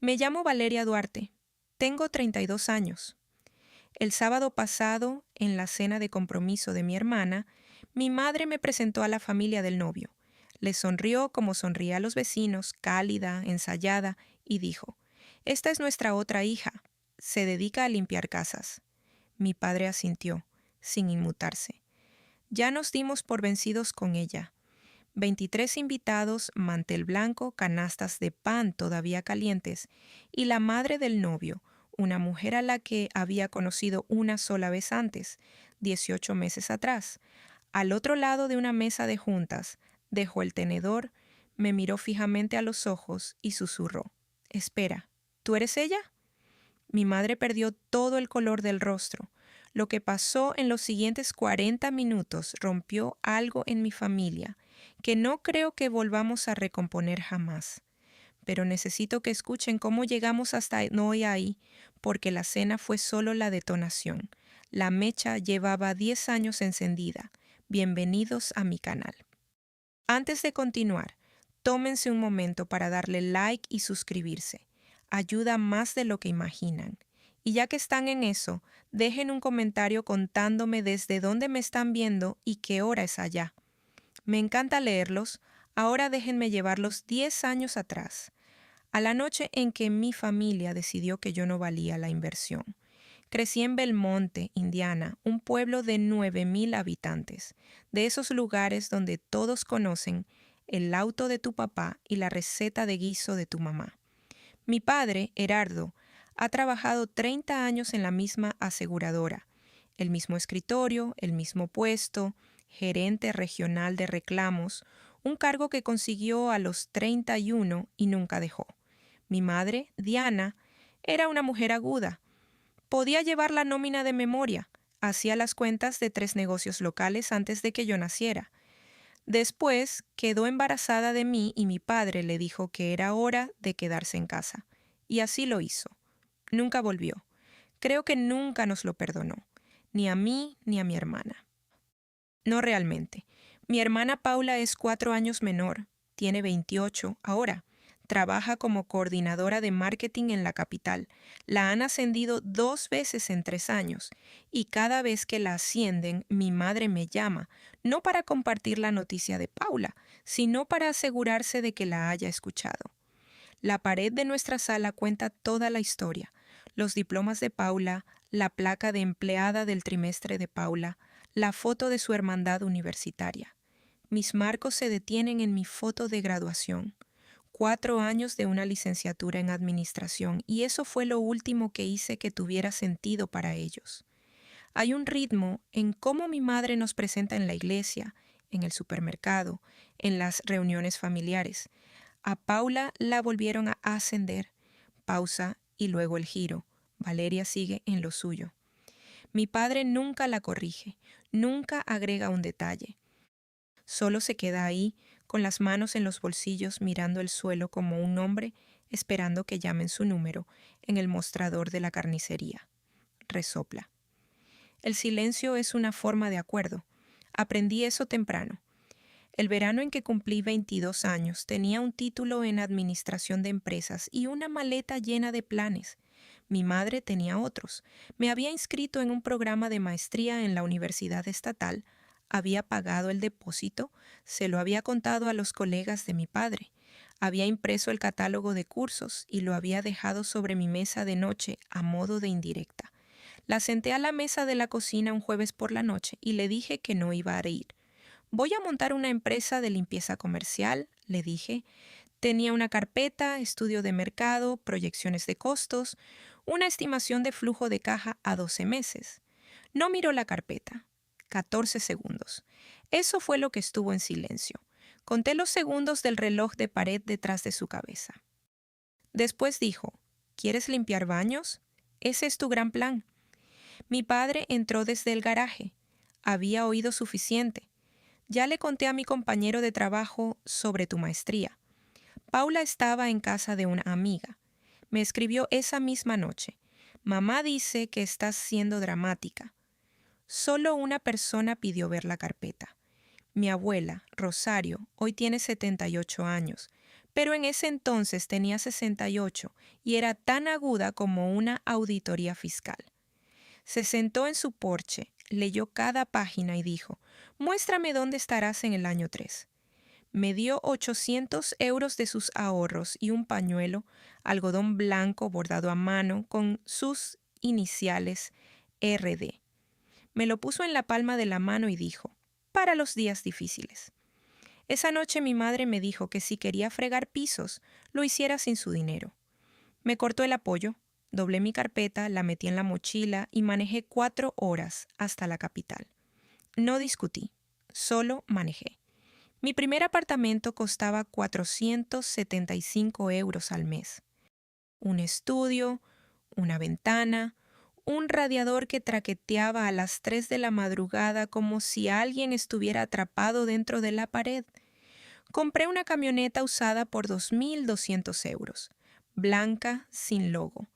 Me llamo Valeria Duarte. Tengo 32 años. El sábado pasado, en la cena de compromiso de mi hermana, mi madre me presentó a la familia del novio. Le sonrió como sonría a los vecinos, cálida, ensayada, y dijo: «Esta es nuestra otra hija. Se dedica a limpiar casas». Mi padre asintió, sin inmutarse. Ya nos dimos por vencidos con ella. 23 invitados, mantel blanco, canastas de pan todavía calientes, y la madre del novio, una mujer a la que había conocido una sola vez antes, 18 meses atrás. Al otro lado de una mesa de juntas, dejó el tenedor, me miró fijamente a los ojos y susurró: «Espera, ¿tú eres ella?». Mi madre perdió todo el color del rostro. Lo que pasó en los siguientes 40 minutos rompió algo en mi familia que no creo que volvamos a recomponer jamás. Pero necesito que escuchen cómo llegamos hasta hoy ahí, porque la cena fue solo la detonación. La mecha llevaba 10 años encendida. Bienvenidos a mi canal. Antes de continuar, tómense un momento para darle like y suscribirse. Ayuda más de lo que imaginan. Y ya que están en eso, dejen un comentario contándome desde dónde me están viendo y qué hora es allá. Me encanta leerlos. Ahora déjenme llevarlos 10 años atrás, a la noche en que mi familia decidió que yo no valía la inversión. Crecí en Belmonte, Indiana, un pueblo de 9,000 habitantes, de esos lugares donde todos conocen el auto de tu papá y la receta de guiso de tu mamá. Mi padre, Herardo, ha trabajado 30 años en la misma aseguradora, el mismo escritorio, el mismo puesto, gerente regional de reclamos, un cargo que consiguió a los 31 y nunca dejó. Mi madre, Diana, era una mujer aguda. Podía llevar la nómina de memoria, hacía las cuentas de 3 negocios locales antes de que yo naciera. Después quedó embarazada de mí y mi padre le dijo que era hora de quedarse en casa. Y así lo hizo. Nunca volvió. Creo que nunca nos lo perdonó, ni a mí ni a mi hermana. No realmente. Mi hermana Paula es 4 años menor, tiene 28 ahora. Trabaja como coordinadora de marketing en la capital. La han ascendido 2 veces en 3 años y cada vez que la ascienden, mi madre me llama, no para compartir la noticia de Paula, sino para asegurarse de que la haya escuchado. La pared de nuestra sala cuenta toda la historia: los diplomas de Paula, la placa de empleada del trimestre de Paula, la foto de su hermandad universitaria. Mis marcos se detienen en mi foto de graduación. 4 años de una licenciatura en administración, y eso fue lo último que hice que tuviera sentido para ellos. Hay un ritmo en cómo mi madre nos presenta en la iglesia, en el supermercado, en las reuniones familiares. A Paula la volvieron a ascender. Pausa y luego el giro. Valeria sigue en lo suyo. Mi padre nunca la corrige, nunca agrega un detalle. Solo se queda ahí, con las manos en los bolsillos, mirando el suelo como un hombre esperando que llamen su número en el mostrador de la carnicería. Resopla. El silencio es una forma de acuerdo. Aprendí eso temprano. El verano en que cumplí 22 años tenía un título en administración de empresas y una maleta llena de planes. Mi madre tenía otros. Me había inscrito en un programa de maestría en la universidad estatal, había pagado el depósito, se lo había contado a los colegas de mi padre, había impreso el catálogo de cursos y lo había dejado sobre mi mesa de noche a modo de indirecta. La senté a la mesa de la cocina un jueves por la noche y le dije que no iba a ir. «Voy a montar una empresa de limpieza comercial», le dije. Tenía una carpeta, estudio de mercado, proyecciones de costos, una estimación de flujo de caja a 12 meses. No miró la carpeta. 14 segundos. Eso fue lo que estuvo en silencio. Conté los segundos del reloj de pared detrás de su cabeza. Después dijo: «¿Quieres limpiar baños? Ese es tu gran plan». Mi padre entró desde el garaje. Había oído suficiente. «Ya le conté a mi compañero de trabajo sobre tu maestría. Paula estaba en casa de una amiga. Me escribió esa misma noche. Mamá dice que estás siendo dramática». Solo una persona pidió ver la carpeta. Mi abuela, Rosario, hoy tiene 78 años, pero en ese entonces tenía 68 y era tan aguda como una auditoría fiscal. Se sentó en su porche, leyó cada página y dijo: «Muéstrame dónde estarás en el año 3». Me dio 800 euros de sus ahorros y un pañuelo, algodón blanco bordado a mano con sus iniciales RD. Me lo puso en la palma de la mano y dijo: «Para los días difíciles». Esa noche mi madre me dijo que si quería fregar pisos, lo hiciera sin su dinero. Me cortó el apoyo, doblé mi carpeta, la metí en la mochila y manejé 4 horas hasta la capital. No discutí, solo manejé. Mi primer apartamento costaba 475 euros al mes. Un estudio, una ventana, un radiador que traqueteaba a las 3 de la madrugada como si alguien estuviera atrapado dentro de la pared. Compré una camioneta usada por 2.200 euros, blanca, sin logo.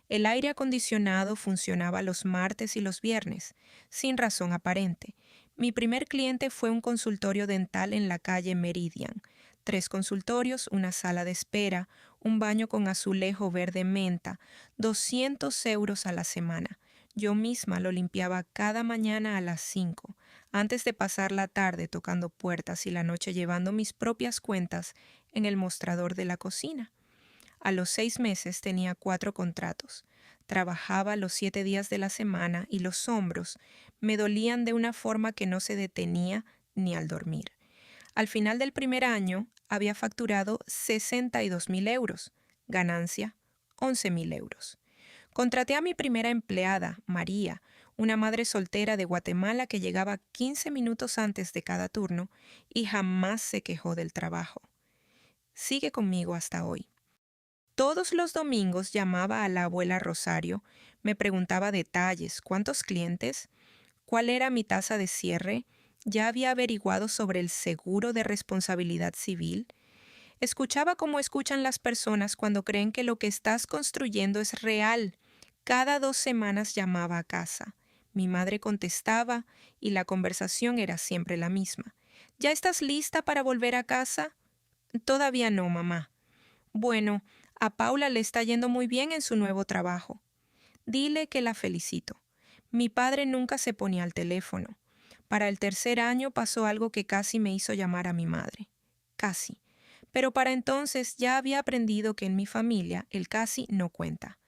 El aire acondicionado funcionaba los martes y los viernes, sin razón aparente. Mi primer cliente fue un consultorio dental en la calle Meridian. 3 consultorios, una sala de espera, un baño con azulejo verde menta, 200 euros a la semana. Yo misma lo limpiaba cada mañana a las 5, antes de pasar la tarde tocando puertas y la noche llevando mis propias cuentas en el mostrador de la cocina. A los 6 meses tenía 4 contratos. Trabajaba los 7 días de la semana y los hombros me dolían de una forma que no se detenía ni al dormir. Al final del primer año había facturado 62.000 euros, ganancia 11.000 euros. Contraté a mi primera empleada, María, una madre soltera de Guatemala que llegaba 15 minutos antes de cada turno y jamás se quejó del trabajo. Sigue conmigo hasta hoy. Todos los domingos llamaba a la abuela Rosario, me preguntaba detalles, cuántos clientes, cuál era mi tasa de cierre, ya había averiguado sobre el seguro de responsabilidad civil. Escuchaba como escuchan las personas cuando creen que lo que estás construyendo es real. Cada 2 semanas llamaba a casa. Mi madre contestaba y la conversación era siempre la misma. ¿Ya estás lista para volver a casa? Todavía no, mamá. Bueno, a Paula le está yendo muy bien en su nuevo trabajo. Dile que la felicito. Mi padre nunca se ponía al teléfono. Para el 3er año pasó algo que casi me hizo llamar a mi madre. Casi. Pero para entonces ya había aprendido que en mi familia el casi no cuenta.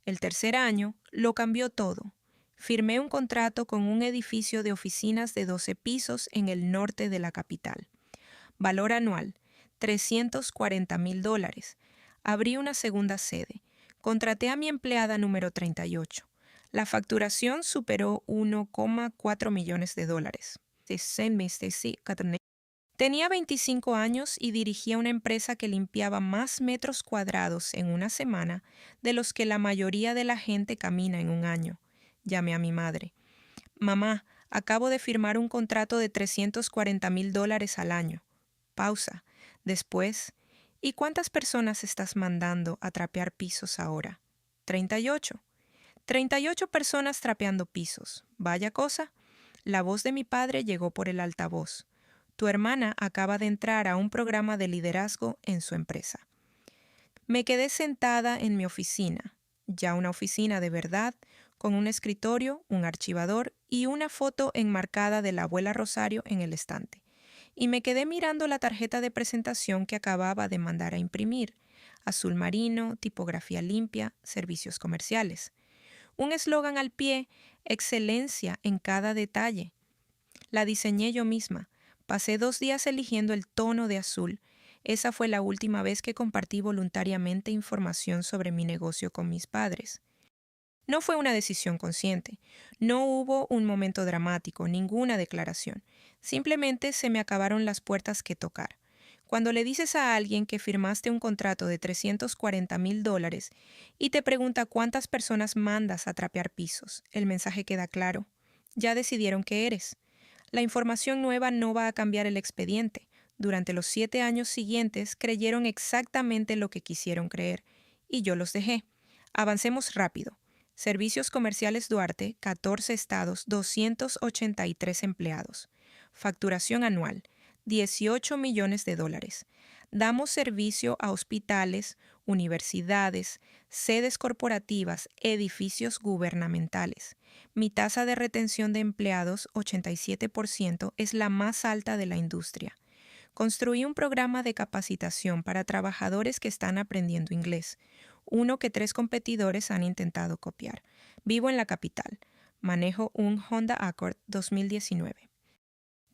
El 3er año lo cambió todo. Firmé un contrato con un edificio de oficinas de 12 pisos en el norte de la capital. Valor anual, $340.000. Abrí una segunda sede. Contraté a mi empleada número 38. La facturación superó $1,4 millones. Tenía 25 años y dirigía una empresa que limpiaba más metros cuadrados en una semana de los que la mayoría de la gente camina en un año. Llamé a mi madre. Mamá, acabo de firmar un contrato de $340.000 al año. Pausa. Después, ¿y cuántas personas estás mandando a trapear pisos ahora? 38. 38 personas trapeando pisos. Vaya cosa. La voz de mi padre llegó por el altavoz. Tu hermana acaba de entrar a un programa de liderazgo en su empresa. Me quedé sentada en mi oficina, ya una oficina de verdad, con un escritorio, un archivador y una foto enmarcada de la abuela Rosario en el estante. Y me quedé mirando la tarjeta de presentación que acababa de mandar a imprimir. Azul marino, tipografía limpia, servicios comerciales. Un eslogan al pie, excelencia en cada detalle. La diseñé yo misma. Pasé 2 días eligiendo el tono de azul. Esa fue la última vez que compartí voluntariamente información sobre mi negocio con mis padres. No fue una decisión consciente. No hubo un momento dramático, ninguna declaración. Simplemente se me acabaron las puertas que tocar. Cuando le dices a alguien que firmaste un contrato de $340.000 y te pregunta cuántas personas mandas a trapear pisos, el mensaje queda claro. Ya decidieron que eres. La información nueva no va a cambiar el expediente. Durante los 7 años siguientes creyeron exactamente lo que quisieron creer, y yo los dejé. Avancemos rápido. Servicios Comerciales Duarte, 14 estados, 283 empleados. Facturación anual, $18 millones. Damos servicio a hospitales, universidades, sedes corporativas, edificios gubernamentales. Mi tasa de retención de empleados, 87%, es la más alta de la industria. Construí un programa de capacitación para trabajadores que están aprendiendo inglés, uno que 3 competidores han intentado copiar. Vivo en la capital. Manejo un Honda Accord 2019.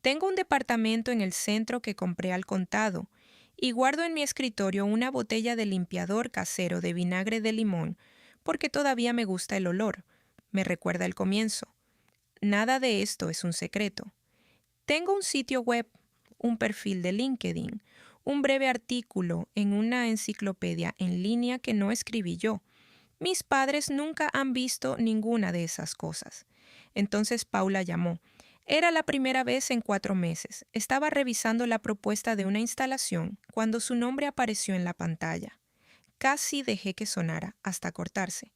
Tengo un departamento en el centro que compré al contado y guardo en mi escritorio una botella de limpiador casero de vinagre de limón porque todavía me gusta el olor. Me recuerda el comienzo. Nada de esto es un secreto. Tengo un sitio web, un perfil de LinkedIn, un breve artículo en una enciclopedia en línea que no escribí yo. Mis padres nunca han visto ninguna de esas cosas. Entonces Paula llamó. Era la primera vez en 4 meses. Estaba revisando la propuesta de una instalación cuando su nombre apareció en la pantalla. Casi dejé que sonara hasta cortarse.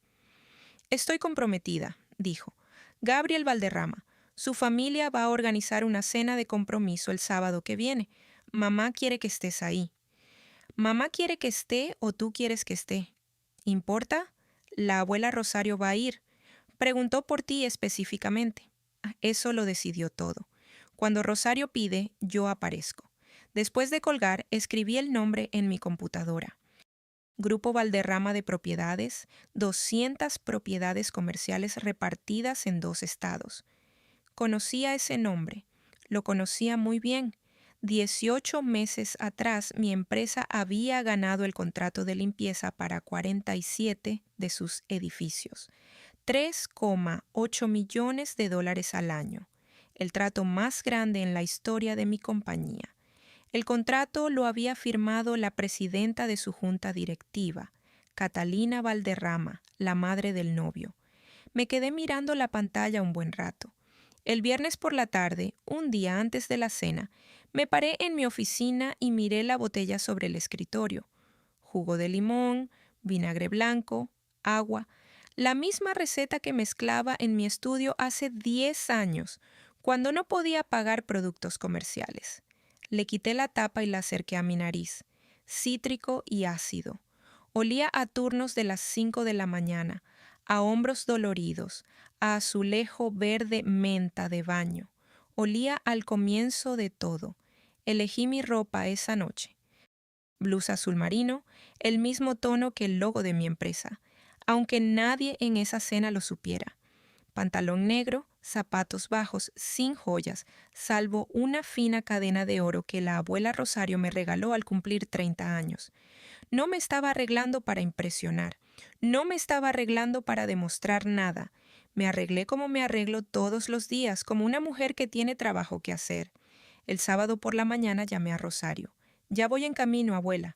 Estoy comprometida, dijo. Gabriel Valderrama. Su familia va a organizar una cena de compromiso el sábado que viene. Mamá quiere que estés ahí. ¿Mamá quiere que esté o tú quieres que esté? ¿Importa? La abuela Rosario va a ir. Preguntó por ti específicamente. Eso lo decidió todo. Cuando Rosario pide, yo aparezco. Después de colgar, escribí el nombre en mi computadora. Grupo Valderrama de Propiedades, 200 propiedades comerciales repartidas en 2 estados. Conocía ese nombre. Lo conocía muy bien. 18 meses atrás, mi empresa había ganado el contrato de limpieza para 47 de sus edificios. 3,8 millones de dólares al año, el trato más grande en la historia de mi compañía. El contrato lo había firmado la presidenta de su junta directiva, Catalina Valderrama, la madre del novio. Me quedé mirando la pantalla un buen rato. El viernes por la tarde, un día antes de la cena, me paré en mi oficina y miré la botella sobre el escritorio. Jugo de limón, vinagre blanco, agua. La misma receta que mezclaba en mi estudio hace 10 años, cuando no podía pagar productos comerciales. Le quité la tapa y la acerqué a mi nariz. Cítrico y ácido. Olía a turnos de las 5 de la mañana, a hombros doloridos, a azulejo verde menta de baño. Olía al comienzo de todo. Elegí mi ropa esa noche. Blusa azul marino, el mismo tono que el logo de mi empresa, aunque nadie en esa cena lo supiera. Pantalón negro, zapatos bajos, sin joyas, salvo una fina cadena de oro que la abuela Rosario me regaló al cumplir 30 años. No me estaba arreglando para impresionar, no me estaba arreglando para demostrar nada. Me arreglé como me arreglo todos los días, como una mujer que tiene trabajo que hacer. El sábado por la mañana llamé a Rosario. Ya voy en camino, abuela.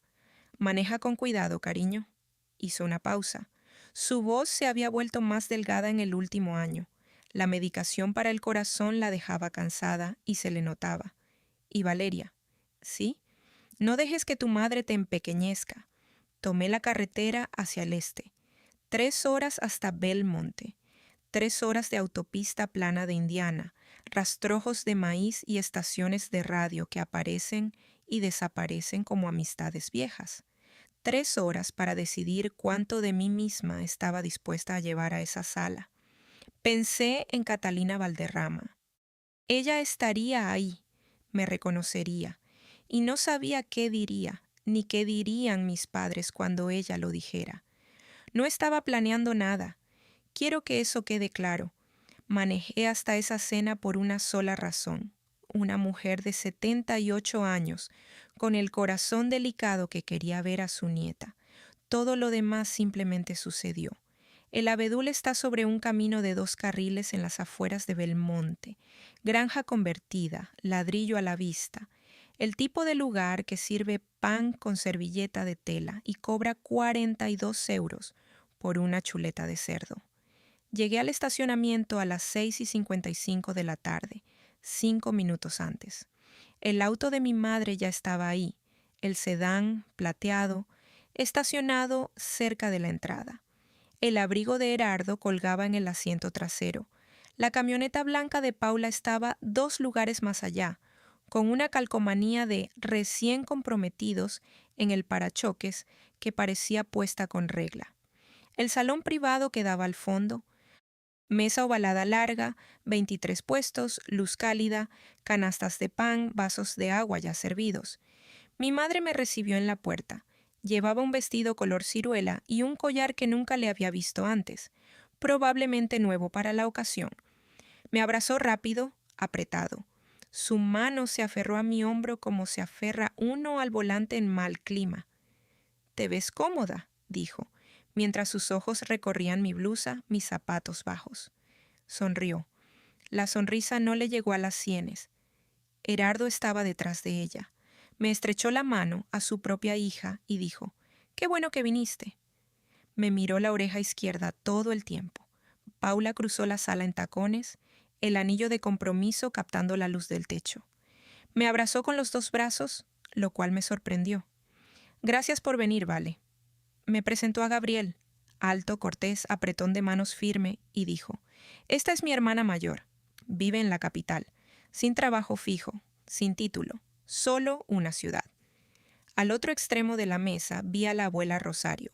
Maneja con cuidado, cariño. Hizo una pausa. Su voz se había vuelto más delgada en el último año. La medicación para el corazón la dejaba cansada y se le notaba. ¿Y Valeria? ¿Sí? No dejes que tu madre te empequeñezca. Tomé la carretera hacia el este. 3 horas hasta Belmonte. 3 horas de autopista plana de Indiana, rastrojos de maíz y estaciones de radio que aparecen y desaparecen como amistades viejas. 3 horas para decidir cuánto de mí misma estaba dispuesta a llevar a esa sala. Pensé en Catalina Valderrama. Ella estaría ahí, me reconocería, y no sabía qué diría, ni qué dirían mis padres cuando ella lo dijera. No estaba planeando nada. Quiero que eso quede claro. Manejé hasta esa cena por una sola razón. Una mujer de 78 años, con el corazón delicado que quería ver a su nieta. Todo lo demás simplemente sucedió. El abedul está sobre un camino de 2 carriles en las afueras de Belmonte. Granja convertida, ladrillo a la vista. El tipo de lugar que sirve pan con servilleta de tela y cobra 42 euros por una chuleta de cerdo. Llegué al estacionamiento a las 6:55 de la tarde, 5 minutos antes. El auto de mi madre ya estaba ahí, el sedán plateado, estacionado cerca de la entrada. El abrigo de Herardo colgaba en el asiento trasero. La camioneta blanca de Paula estaba 2 lugares más allá, con una calcomanía de recién comprometidos en el parachoques que parecía puesta con regla. El salón privado quedaba al fondo, mesa ovalada larga, 23 puestos, luz cálida, canastas de pan, vasos de agua ya servidos. Mi madre me recibió en la puerta. Llevaba un vestido color ciruela y un collar que nunca le había visto antes, probablemente nuevo para la ocasión. Me abrazó rápido, apretado. Su mano se aferró a mi hombro como se aferra uno al volante en mal clima. «¿Te ves cómoda?», dijo, mientras sus ojos recorrían mi blusa, mis zapatos bajos. Sonrió. La sonrisa no le llegó a las sienes. Herardo estaba detrás de ella. Me estrechó la mano a su propia hija y dijo: «Qué bueno que viniste». Me miró la oreja izquierda todo el tiempo. Paula cruzó la sala en tacones, el anillo de compromiso captando la luz del techo. Me abrazó con los 2 brazos, lo cual me sorprendió. «Gracias por venir, Vale». Me presentó a Gabriel, alto, cortés, apretón de manos firme, y dijo: «Esta es mi hermana mayor. Vive en la capital, sin trabajo fijo, sin título, solo una ciudad». Al otro extremo de la mesa vi a la abuela Rosario.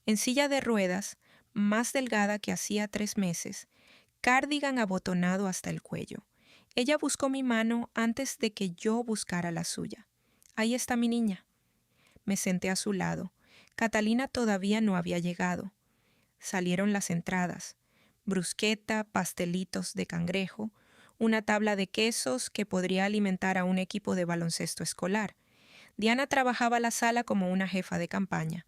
En silla de ruedas, más delgada que hacía 3 meses, cardigan abotonado hasta el cuello. Ella buscó mi mano antes de que yo buscara la suya. «Ahí está mi niña». Me senté a su lado. Catalina todavía no había llegado. Salieron las entradas: brusqueta, pastelitos de cangrejo, una tabla de quesos que podría alimentar a un equipo de baloncesto escolar. Diana trabajaba la sala como una jefa de campaña.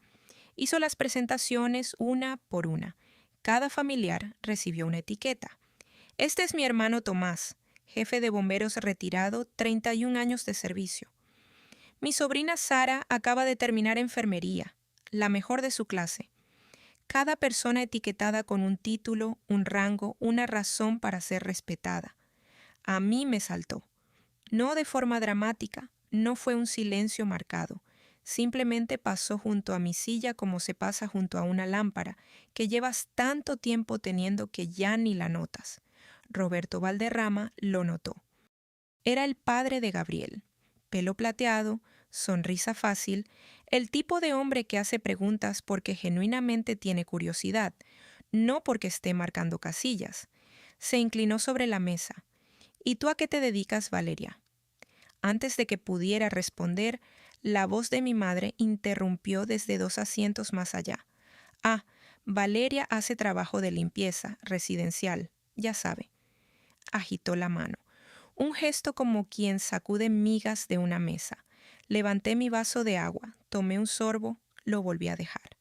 Hizo las presentaciones una por una. Cada familiar recibió una etiqueta. «Este es mi hermano Tomás, jefe de bomberos retirado, 31 años de servicio. Mi sobrina Sara acaba de terminar enfermería, la mejor de su clase». Cada persona etiquetada con un título, un rango, una razón para ser respetada. A mí me saltó. No de forma dramática, no fue un silencio marcado. Simplemente pasó junto a mi silla como se pasa junto a una lámpara que llevas tanto tiempo teniendo que ya ni la notas. Roberto Valderrama lo notó. Era el padre de Gabriel. Pelo plateado, sonrisa fácil, el tipo de hombre que hace preguntas porque genuinamente tiene curiosidad, no porque esté marcando casillas. Se inclinó sobre la mesa. «¿Y tú a qué te dedicas, Valeria?». Antes de que pudiera responder, la voz de mi madre interrumpió desde 2 asientos más allá. «Ah, Valeria hace trabajo de limpieza residencial, ya sabe». Agitó la mano. Un gesto como quien sacude migas de una mesa. Levanté mi vaso de agua, tomé un sorbo, lo volví a dejar.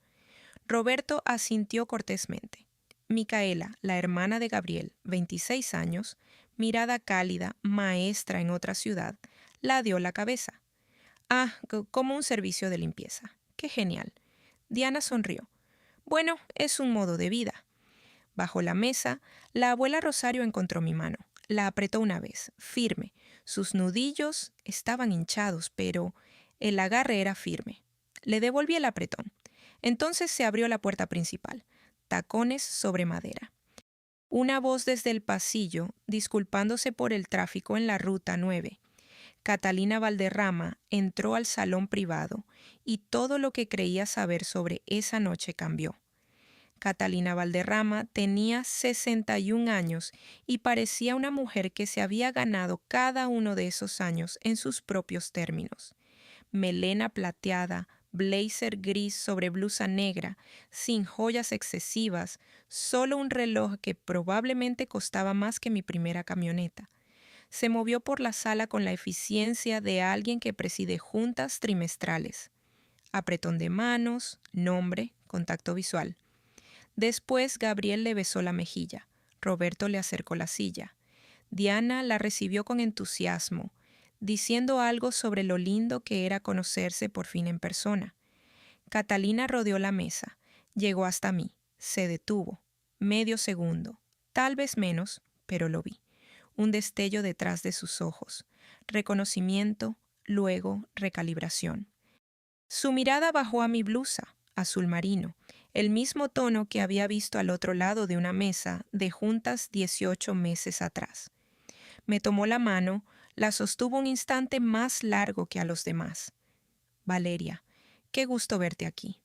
Roberto asintió cortésmente. Micaela, la hermana de Gabriel, 26 años, mirada cálida, maestra en otra ciudad, la dio la cabeza. «Ah, como un servicio de limpieza. Qué genial». Diana sonrió. «Bueno, es un modo de vida». Bajo la mesa, la abuela Rosario encontró mi mano. La apretó una vez, firme. Sus nudillos estaban hinchados, pero el agarre era firme. Le devolví el apretón. Entonces se abrió la puerta principal. Tacones sobre madera. Una voz desde el pasillo, disculpándose por el tráfico en la ruta 9. Catalina Valderrama entró al salón privado y todo lo que creía saber sobre esa noche cambió. Catalina Valderrama tenía 61 años y parecía una mujer que se había ganado cada uno de esos años en sus propios términos. Melena plateada, blazer gris sobre blusa negra, sin joyas excesivas, solo un reloj que probablemente costaba más que mi primera camioneta. Se movió por la sala con la eficiencia de alguien que preside juntas trimestrales. Apretón de manos, nombre, contacto visual. Después Gabriel le besó la mejilla. Roberto le acercó la silla. Diana la recibió con entusiasmo, diciendo algo sobre lo lindo que era conocerse por fin en persona. Catalina rodeó la mesa, llegó hasta mí, se detuvo, medio segundo, tal vez menos, pero lo vi. Un destello detrás de sus ojos, reconocimiento, luego recalibración. Su mirada bajó a mi blusa, azul marino, el mismo tono que había visto al otro lado de una mesa de juntas 18 meses atrás. Me tomó la mano, La sostuvo un instante más largo que a los demás. Valeria, qué gusto verte aquí.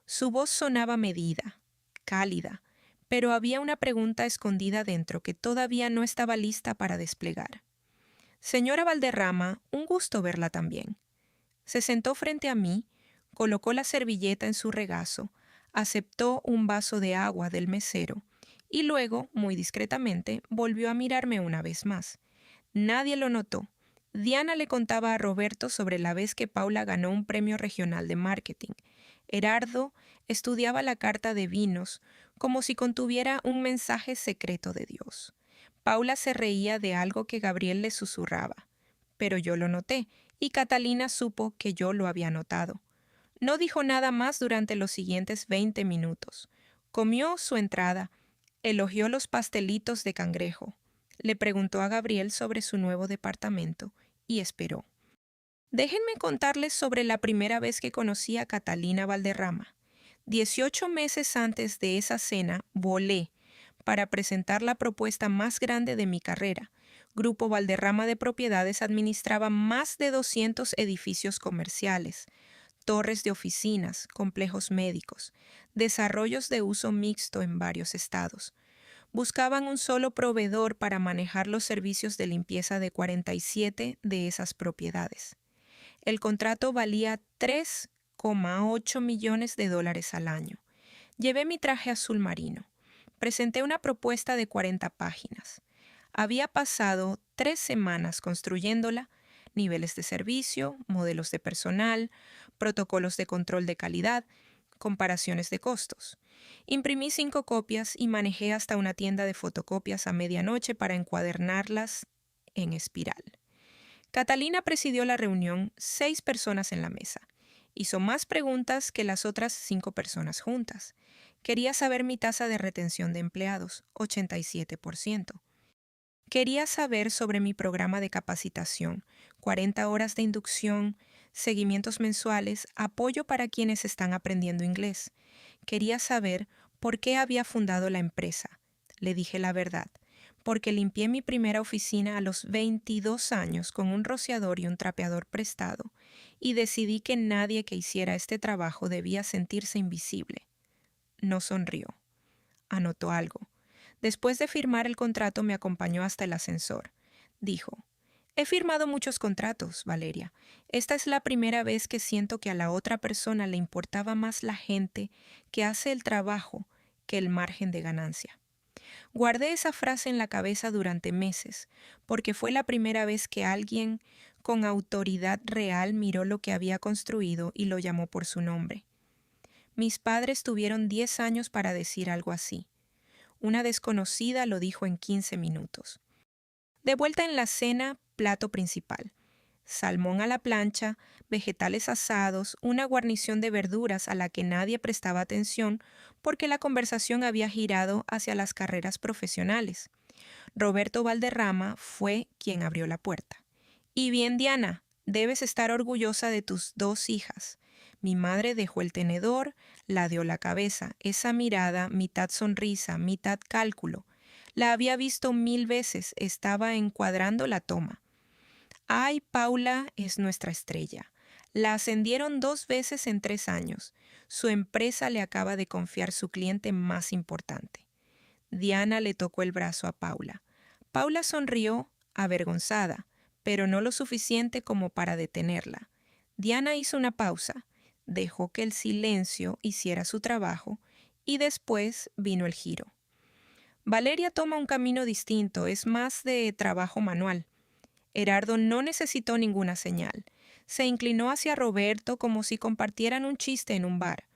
Su voz sonaba medida, cálida, pero había una pregunta escondida dentro que todavía no estaba lista para desplegar. Señora Valderrama, un gusto verla también. Se sentó frente a mí, colocó la servilleta en su regazo, aceptó un vaso de agua del mesero y luego, muy discretamente, volvió a mirarme una vez más. Nadie lo notó. Diana le contaba a Roberto sobre la vez que Paula ganó un premio regional de marketing. Herardo estudiaba la carta de vinos como si contuviera un mensaje secreto de Dios. Paula se reía de algo que Gabriel le susurraba, pero yo lo noté y Catalina supo que yo lo había notado. No dijo nada más durante los siguientes 20 minutos. Comió su entrada, elogió los pastelitos de cangrejo, le preguntó a Gabriel sobre su nuevo departamento y esperó. Déjenme contarles sobre la primera vez que conocí a Catalina Valderrama. 18 meses antes de esa cena, volé para presentar la propuesta más grande de mi carrera. Grupo Valderrama de Propiedades administraba más de 200 edificios comerciales, torres de oficinas, complejos médicos, desarrollos de uso mixto en varios estados. Buscaban un solo proveedor para manejar los servicios de limpieza de 47 de esas propiedades. El contrato valía 3,8 millones de dólares al año. Llevé mi traje azul marino. Presenté una propuesta de 40 páginas. Había pasado 3 semanas construyéndola, niveles de servicio, modelos de personal, protocolos de control de calidad, comparaciones de costos. Imprimí 5 copias y manejé hasta una tienda de fotocopias a medianoche para encuadernarlas en espiral. Catalina presidió la reunión, 6 personas en la mesa. Hizo más preguntas que las otras 5 personas juntas. Quería saber mi tasa de retención de empleados, 87%. Quería saber sobre mi programa de capacitación, 40 horas de inducción, seguimientos mensuales, apoyo para quienes están aprendiendo inglés. Quería saber por qué había fundado la empresa. Le dije la verdad, porque limpié mi primera oficina a los 22 años con un rociador y un trapeador prestado, y decidí que nadie que hiciera este trabajo debía sentirse invisible. No sonrió. Anotó algo. Después de firmar el contrato me acompañó hasta el ascensor. Dijo, he firmado muchos contratos, Valeria. Esta es la primera vez que siento que a la otra persona le importaba más la gente que hace el trabajo que el margen de ganancia. Guardé esa frase en la cabeza durante meses, porque fue la primera vez que alguien con autoridad real miró lo que había construido y lo llamó por su nombre. Mis padres tuvieron 10 años para decir algo así. Una desconocida lo dijo en 15 minutos. De vuelta en la cena, plato principal. Salmón a la plancha, vegetales asados, una guarnición de verduras a la que nadie prestaba atención porque la conversación había girado hacia las carreras profesionales. Roberto Valderrama fue quien abrió la puerta. Y bien, Diana, debes estar orgullosa de tus 2 hijas. Mi madre dejó el tenedor, ladeó la cabeza, esa mirada, mitad sonrisa, mitad cálculo. La había visto 1000 veces, estaba encuadrando la toma. Ay, Paula es nuestra estrella. La ascendieron 2 veces en 3 años. Su empresa le acaba de confiar su cliente más importante. Diana le tocó el brazo a Paula. Paula sonrió, avergonzada, pero no lo suficiente como para detenerla. Diana hizo una pausa, dejó que el silencio hiciera su trabajo y después vino el giro. Valeria toma un camino distinto, es más de trabajo manual. Herardo no necesitó ninguna señal. Se inclinó hacia Roberto como si compartieran un chiste en un bar.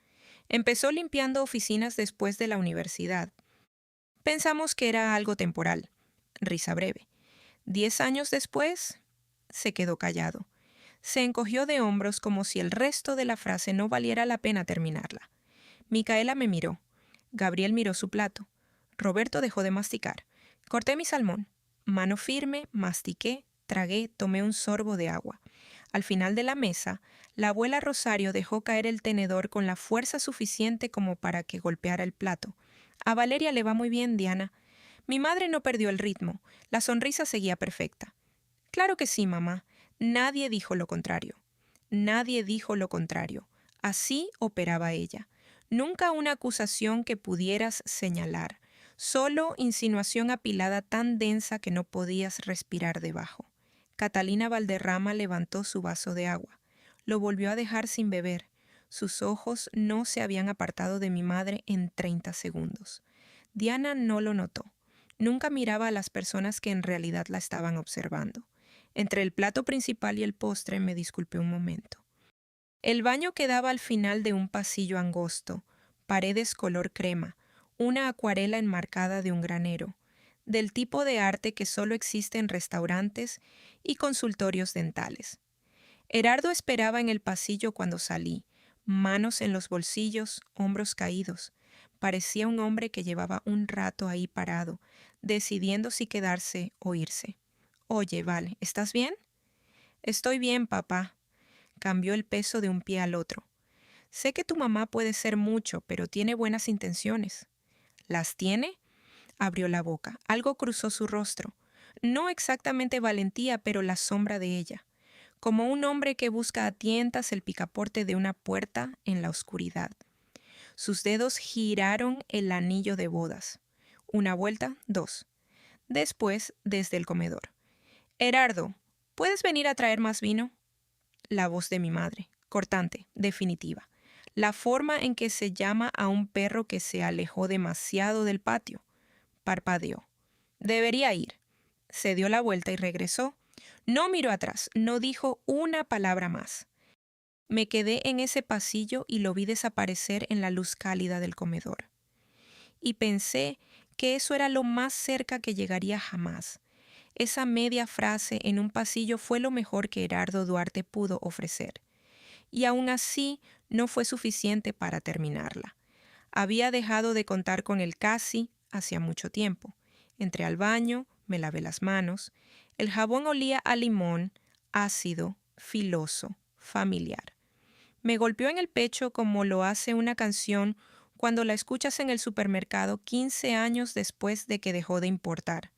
Empezó limpiando oficinas después de la universidad. Pensamos que era algo temporal. Risa breve. 10 años después, se quedó callado. Se encogió de hombros como si el resto de la frase no valiera la pena terminarla. Micaela me miró. Gabriel miró su plato. Roberto dejó de masticar. Corté mi salmón. Mano firme, mastiqué, tragué, tomé un sorbo de agua. Al final de la mesa, la abuela Rosario dejó caer el tenedor con la fuerza suficiente como para que golpeara el plato. A Valeria le va muy bien, Diana. Mi madre no perdió el ritmo. La sonrisa seguía perfecta. Claro que sí, mamá. Nadie dijo lo contrario. Nadie dijo lo contrario. Así operaba ella. Nunca una acusación que pudieras señalar, solo insinuación apilada tan densa que no podías respirar debajo. Catalina Valderrama levantó su vaso de agua. Lo volvió a dejar sin beber. Sus ojos no se habían apartado de mi madre en 30 segundos. Diana no lo notó. Nunca miraba a las personas que en realidad la estaban observando. Entre el plato principal y el postre me disculpé un momento. El baño quedaba al final de un pasillo angosto, paredes color crema, una acuarela enmarcada de un granero, del tipo de arte que solo existe en restaurantes y consultorios dentales. Herardo esperaba en el pasillo cuando salí, manos en los bolsillos, hombros caídos. Parecía un hombre que llevaba un rato ahí parado, decidiendo si quedarse o irse. Oye, Val, ¿estás bien? Estoy bien, papá. Cambió el peso de un pie al otro. Sé que tu mamá puede ser mucho, pero tiene buenas intenciones. ¿Las tiene? Abrió la boca. Algo cruzó su rostro. No exactamente valentía, pero la sombra de ella. Como un hombre que busca a tientas el picaporte de una puerta en la oscuridad. Sus dedos giraron el anillo de bodas. Una vuelta, dos. Después, desde el comedor. Herardo, ¿puedes venir a traer más vino? La voz de mi madre, cortante, definitiva. La forma en que se llama a un perro que se alejó demasiado del patio. Parpadeó. Debería ir. Se dio la vuelta y regresó. No miró atrás, no dijo una palabra más. Me quedé en ese pasillo y lo vi desaparecer en la luz cálida del comedor. Y pensé que eso era lo más cerca que llegaría jamás. Esa media frase en un pasillo fue lo mejor que Herardo Duarte pudo ofrecer. Y aún así no fue suficiente para terminarla. Había dejado de contar con el casi hacía mucho tiempo. Entré al baño, me lavé las manos. El jabón olía a limón, ácido, filoso, familiar. Me golpeó en el pecho como lo hace una canción cuando la escuchas en el supermercado 15 años después de que dejó de importar.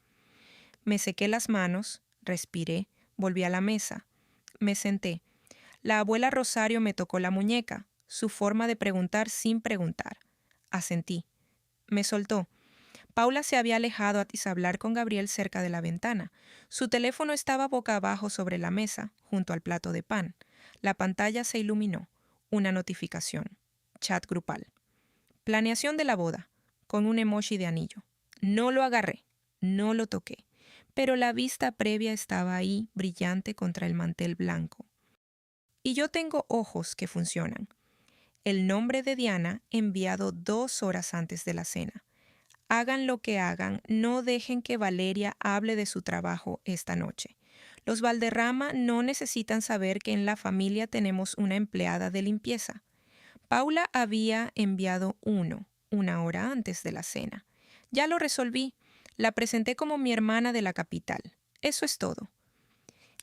Me sequé las manos, respiré, volví a la mesa. Me senté. La abuela Rosario me tocó la muñeca, su forma de preguntar sin preguntar. Asentí. Me soltó. Paula se había alejado a hablar con Gabriel cerca de la ventana. Su teléfono estaba boca abajo sobre la mesa, junto al plato de pan. La pantalla se iluminó. Una notificación. Chat grupal. Planeación de la boda, con un emoji de anillo. No lo agarré, no lo toqué, pero la vista previa estaba ahí, brillante contra el mantel blanco. Y yo tengo ojos que funcionan. El nombre de Diana enviado 2 horas antes de la cena. Hagan lo que hagan, no dejen que Valeria hable de su trabajo esta noche. Los Valderrama no necesitan saber que en la familia tenemos una empleada de limpieza. Paula había enviado uno, 1 hora antes de la cena. Ya lo resolví. La presenté como mi hermana de la capital. Eso es todo.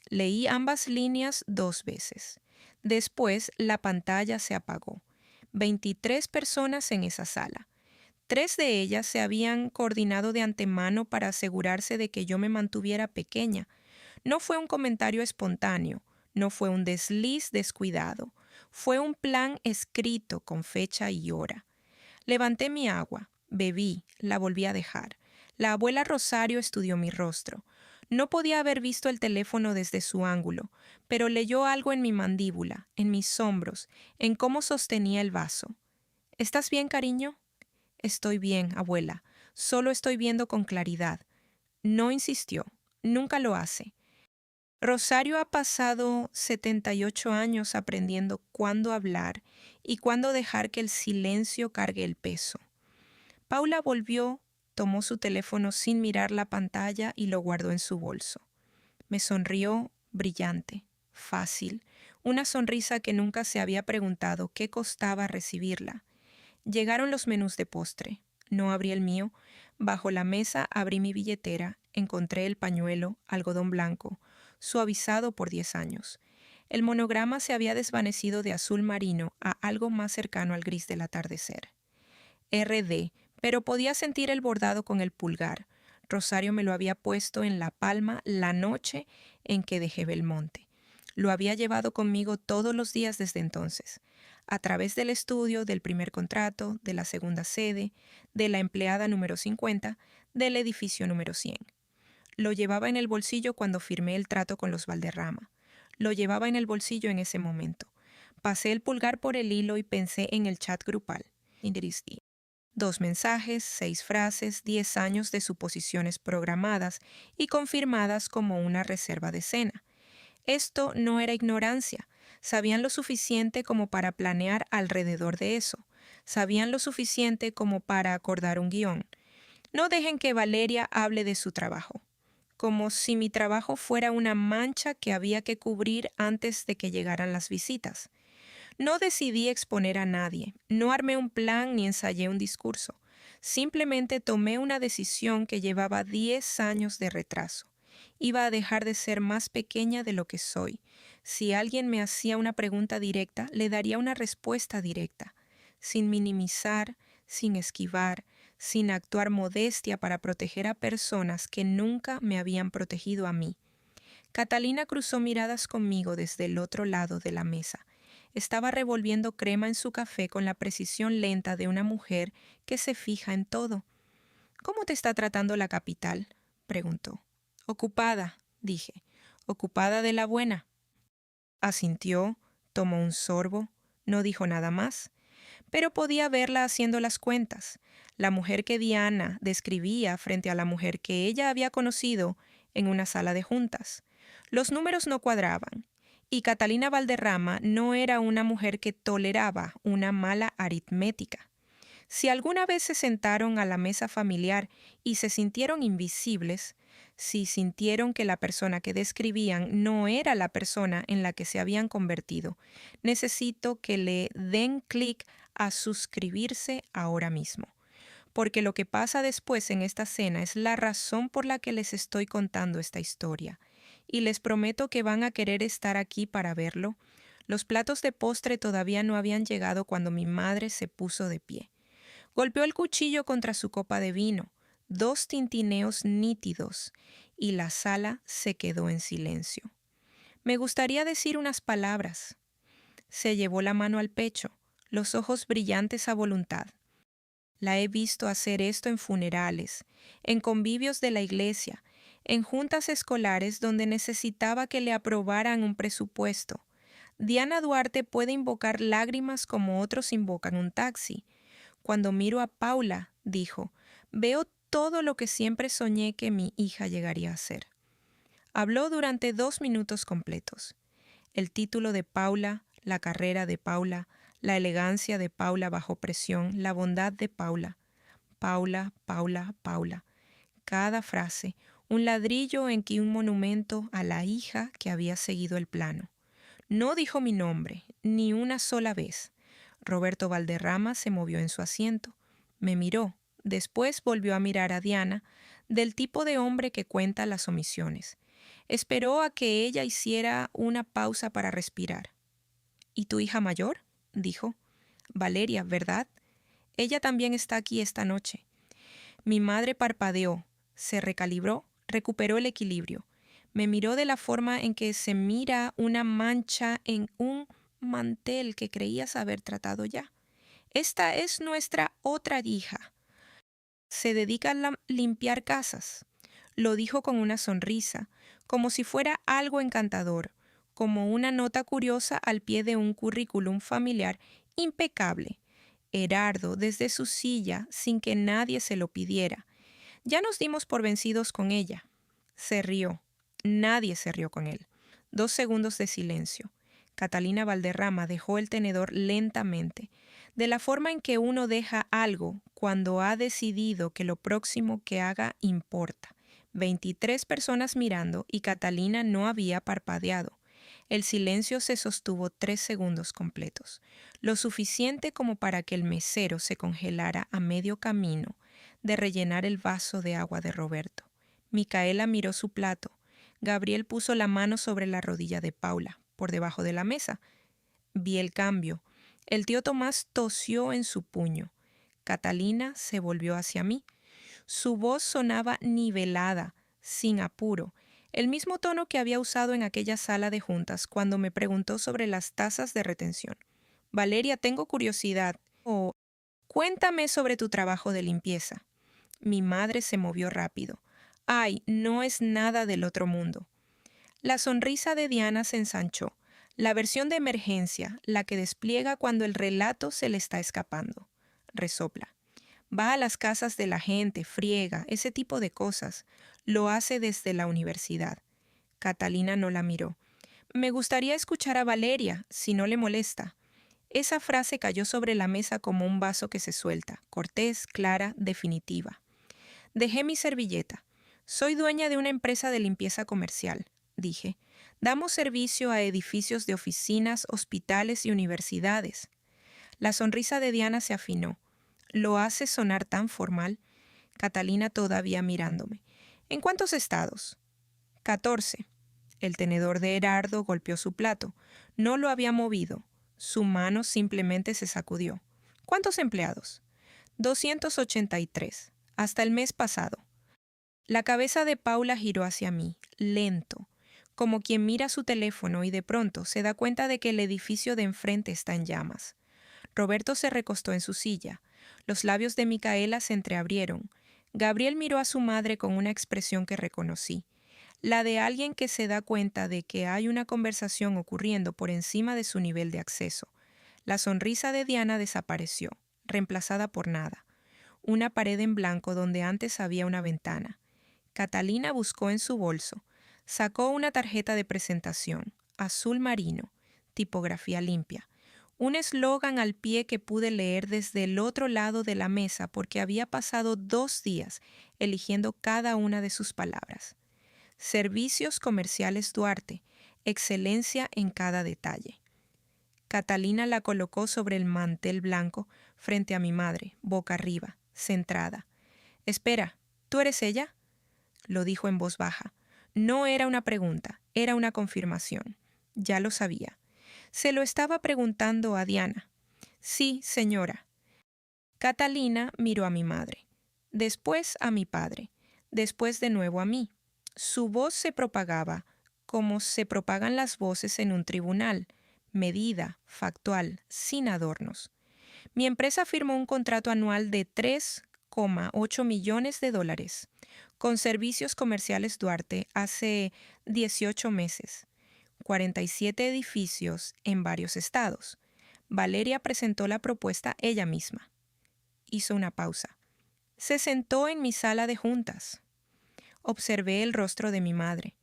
Leí ambas líneas 2 veces. Después la pantalla se apagó. 23 personas en esa sala. 3 de ellas se habían coordinado de antemano para asegurarse de que yo me mantuviera pequeña. No fue un comentario espontáneo, no fue un desliz descuidado. Fue un plan escrito con fecha y hora. Levanté mi agua, bebí, la volví a dejar. La abuela Rosario estudió mi rostro. No podía haber visto el teléfono desde su ángulo, pero leyó algo en mi mandíbula, en mis hombros, en cómo sostenía el vaso. ¿Estás bien, cariño? Estoy bien, abuela. Solo estoy viendo con claridad. No insistió. Nunca lo hace. Rosario ha pasado 78 años aprendiendo cuándo hablar y cuándo dejar que el silencio cargue el peso. Paula volvió, tomó su teléfono sin mirar la pantalla y lo guardó en su bolso. Me sonrió brillante, fácil, una sonrisa que nunca se había preguntado qué costaba recibirla. Llegaron los menús de postre. No abrí el mío. Bajo la mesa abrí mi billetera, encontré el pañuelo, algodón blanco, suavizado por 10 años. El monograma se había desvanecido de azul marino a algo más cercano al gris del atardecer. RD, pero podía sentir el bordado con el pulgar. Rosario me lo había puesto en la palma la noche en que dejé Belmonte. Lo había llevado conmigo todos los días desde entonces, a través del estudio, del primer contrato, de la segunda sede, de la empleada número 50, del edificio número 100. Lo llevaba en el bolsillo cuando firmé el trato con los Valderrama. Lo llevaba en el bolsillo en ese momento. Pasé el pulgar por el hilo y pensé en el chat grupal. 2 mensajes, 6 frases, 10 años de suposiciones programadas y confirmadas como una reserva de cena. Esto no era ignorancia. Sabían lo suficiente como para planear alrededor de eso. Sabían lo suficiente como para acordar un guión. No dejen que Valeria hable de su trabajo, como si mi trabajo fuera una mancha que había que cubrir antes de que llegaran las visitas. No decidí exponer a nadie, no armé un plan ni ensayé un discurso. Simplemente tomé una decisión que llevaba 10 años de retraso. Iba a dejar de ser más pequeña de lo que soy. Si alguien me hacía una pregunta directa, le daría una respuesta directa, sin minimizar, sin esquivar, sin actuar modestia para proteger a personas que nunca me habían protegido a mí. Catalina cruzó miradas conmigo desde el otro lado de la mesa. Estaba revolviendo crema en su café con la precisión lenta de una mujer que se fija en todo. ¿Cómo te está tratando la capital?, preguntó. Ocupada, dije. Ocupada de la buena. Asintió, tomó un sorbo, no dijo nada más, pero podía verla haciendo las cuentas. La mujer que Diana describía frente a la mujer que ella había conocido en una sala de juntas. Los números no cuadraban, y Catalina Valderrama no era una mujer que toleraba una mala aritmética. Si alguna vez se sentaron a la mesa familiar y se sintieron invisibles, si sintieron que la persona que describían no era la persona en la que se habían convertido, necesito que le den clic a suscribirse ahora mismo. Porque lo que pasa después en esta cena es la razón por la que les estoy contando esta historia. Y les prometo que van a querer estar aquí para verlo. Los platos de postre todavía no habían llegado cuando mi madre se puso de pie. Golpeó el cuchillo contra su copa de vino, 2 tintineos nítidos, y la sala se quedó en silencio. Me gustaría decir unas palabras. Se llevó la mano al pecho, los ojos brillantes a voluntad. La he visto hacer esto en funerales, en convivios de la iglesia, en juntas escolares donde necesitaba que le aprobaran un presupuesto. Diana Duarte puede invocar lágrimas como otros invocan un taxi. Cuando miro a Paula, dijo, veo todo lo que siempre soñé que mi hija llegaría a ser. Habló durante 2 minutos completos. El título de Paula, la carrera de Paula, la elegancia de Paula bajo presión, la bondad de Paula. Paula, Paula, Paula. Cada frase, un ladrillo en que un monumento a la hija que había seguido el plano. No dijo mi nombre, ni una sola vez. Roberto Valderrama se movió en su asiento. Me miró. Después volvió a mirar a Diana, del tipo de hombre que cuenta las omisiones. Esperó a que ella hiciera una pausa para respirar. ¿Y tu hija mayor?, dijo. Valeria, ¿verdad? Ella también está aquí esta noche. Mi madre parpadeó, se recalibró, recuperó el equilibrio. Me miró de la forma en que se mira una mancha en un mantel que creías haber tratado ya. Esta es nuestra otra hija. Se dedica a limpiar casas. Lo dijo con una sonrisa, como si fuera algo encantador, como una nota curiosa al pie de un currículum familiar impecable. Herardo desde su silla sin que nadie se lo pidiera. Ya nos dimos por vencidos con ella. Se rió. Nadie se rió con él. 2 segundos de silencio. Catalina Valderrama dejó el tenedor lentamente, de la forma en que uno deja algo cuando ha decidido que lo próximo que haga importa. 23 personas mirando y Catalina no había parpadeado. El silencio se sostuvo 3 segundos completos, lo suficiente como para que el mesero se congelara a medio camino de rellenar el vaso de agua de Roberto. Micaela miró su plato. Gabriel puso la mano sobre la rodilla de Paula, por debajo de la mesa. Vi el cambio. El tío Tomás tosió en su puño. Catalina se volvió hacia mí. Su voz sonaba nivelada, sin apuro. el mismo tono que había usado en aquella sala de juntas cuando me preguntó sobre las tasas de retención. Valeria, tengo curiosidad. Oh, cuéntame sobre tu trabajo de limpieza. Mi madre se movió rápido. Ay, no es nada del otro mundo. La sonrisa de Diana se ensanchó. La versión de emergencia, la que despliega cuando el relato se le está escapando. Resopla. Va a las casas de la gente, friega, ese tipo de cosas. Lo hace desde la universidad. Catalina no la miró. Me gustaría escuchar a Valeria, si no le molesta. Esa frase cayó sobre la mesa como un vaso que se suelta, cortés, clara, definitiva. Dejé mi servilleta. Soy dueña de una empresa de limpieza comercial, dije. Damos servicio a edificios de oficinas, hospitales y universidades. La sonrisa de Diana se afinó. ¿Lo hace sonar tan formal? Catalina todavía mirándome. ¿En cuántos estados? 14. El tenedor de Herardo golpeó su plato. No lo había movido. Su mano simplemente se sacudió. ¿Cuántos empleados? 283. Hasta el mes pasado. La cabeza de Paula giró hacia mí, lento, como quien mira su teléfono y de pronto se da cuenta de que el edificio de enfrente está en llamas. Roberto se recostó en su silla. Los labios de Micaela se entreabrieron. Gabriel miró a su madre con una expresión que reconocí, la de alguien que se da cuenta de que hay una conversación ocurriendo por encima de su nivel de acceso. La sonrisa de Diana desapareció, reemplazada por nada. Una pared en blanco donde antes había una ventana. Catalina buscó en su bolso. Sacó una tarjeta de presentación, azul marino, tipografía limpia. Un eslogan al pie que pude leer desde el otro lado de la mesa porque había pasado 2 días eligiendo cada una de sus palabras. Servicios Comerciales Duarte, excelencia en cada detalle. Catalina la colocó sobre el mantel blanco frente a mi madre, boca arriba, centrada. Espera, ¿tú eres ella? Lo dijo en voz baja. No era una pregunta, era una confirmación. Ya lo sabía. Se lo estaba preguntando a Diana. Sí, señora. Catalina miró a mi madre, después a mi padre, después de nuevo a mí. Su voz se propagaba, como se propagan las voces en un tribunal, medida, factual, sin adornos. Mi empresa firmó un contrato anual de 3,8 millones de dólares con Servicios Comerciales Duarte hace 18 meses. 47 edificios en varios estados. Valeria presentó la propuesta ella misma. Hizo una pausa. Se sentó en mi sala de juntas. Observé el rostro de mi madre.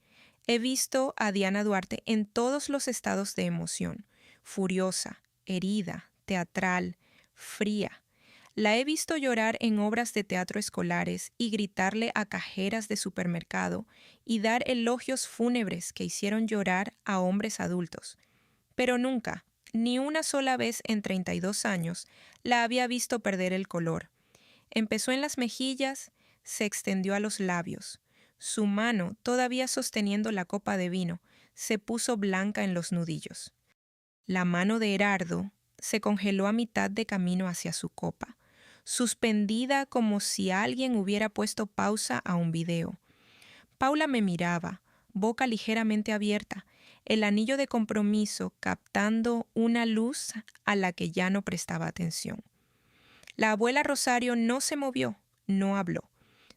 He visto a Diana Duarte en todos los estados de emoción. Furiosa, herida, teatral, fría. La he visto llorar en obras de teatro escolares y gritarle a cajeras de supermercado y dar elogios fúnebres que hicieron llorar a hombres adultos. Pero nunca, ni una sola vez en 32 años, la había visto perder el color. Empezó en las mejillas, se extendió a los labios. Su mano, todavía sosteniendo la copa de vino, se puso blanca en los nudillos. La mano de Herardo se congeló a mitad de camino hacia su copa, suspendida como si alguien hubiera puesto pausa a un video. Paula me miraba, boca ligeramente abierta, el anillo de compromiso captando una luz a la que ya no prestaba atención. La abuela Rosario no se movió, no habló.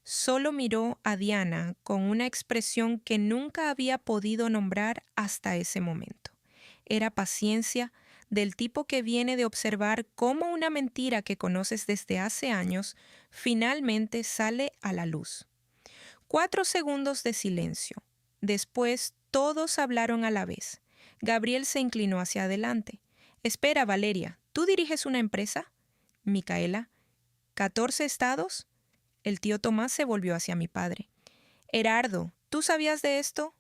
Solo miró a Diana con una expresión que nunca había podido nombrar hasta ese momento. Era paciencia del tipo que viene de observar cómo una mentira que conoces desde hace años finalmente sale a la luz. 4 segundos de silencio. Después todos hablaron a la vez. Gabriel se inclinó hacia adelante. Espera, Valeria, ¿tú diriges una empresa? Micaela, ¿14 estados? El tío Tomás se volvió hacia mi padre. Herardo, ¿tú sabías de esto?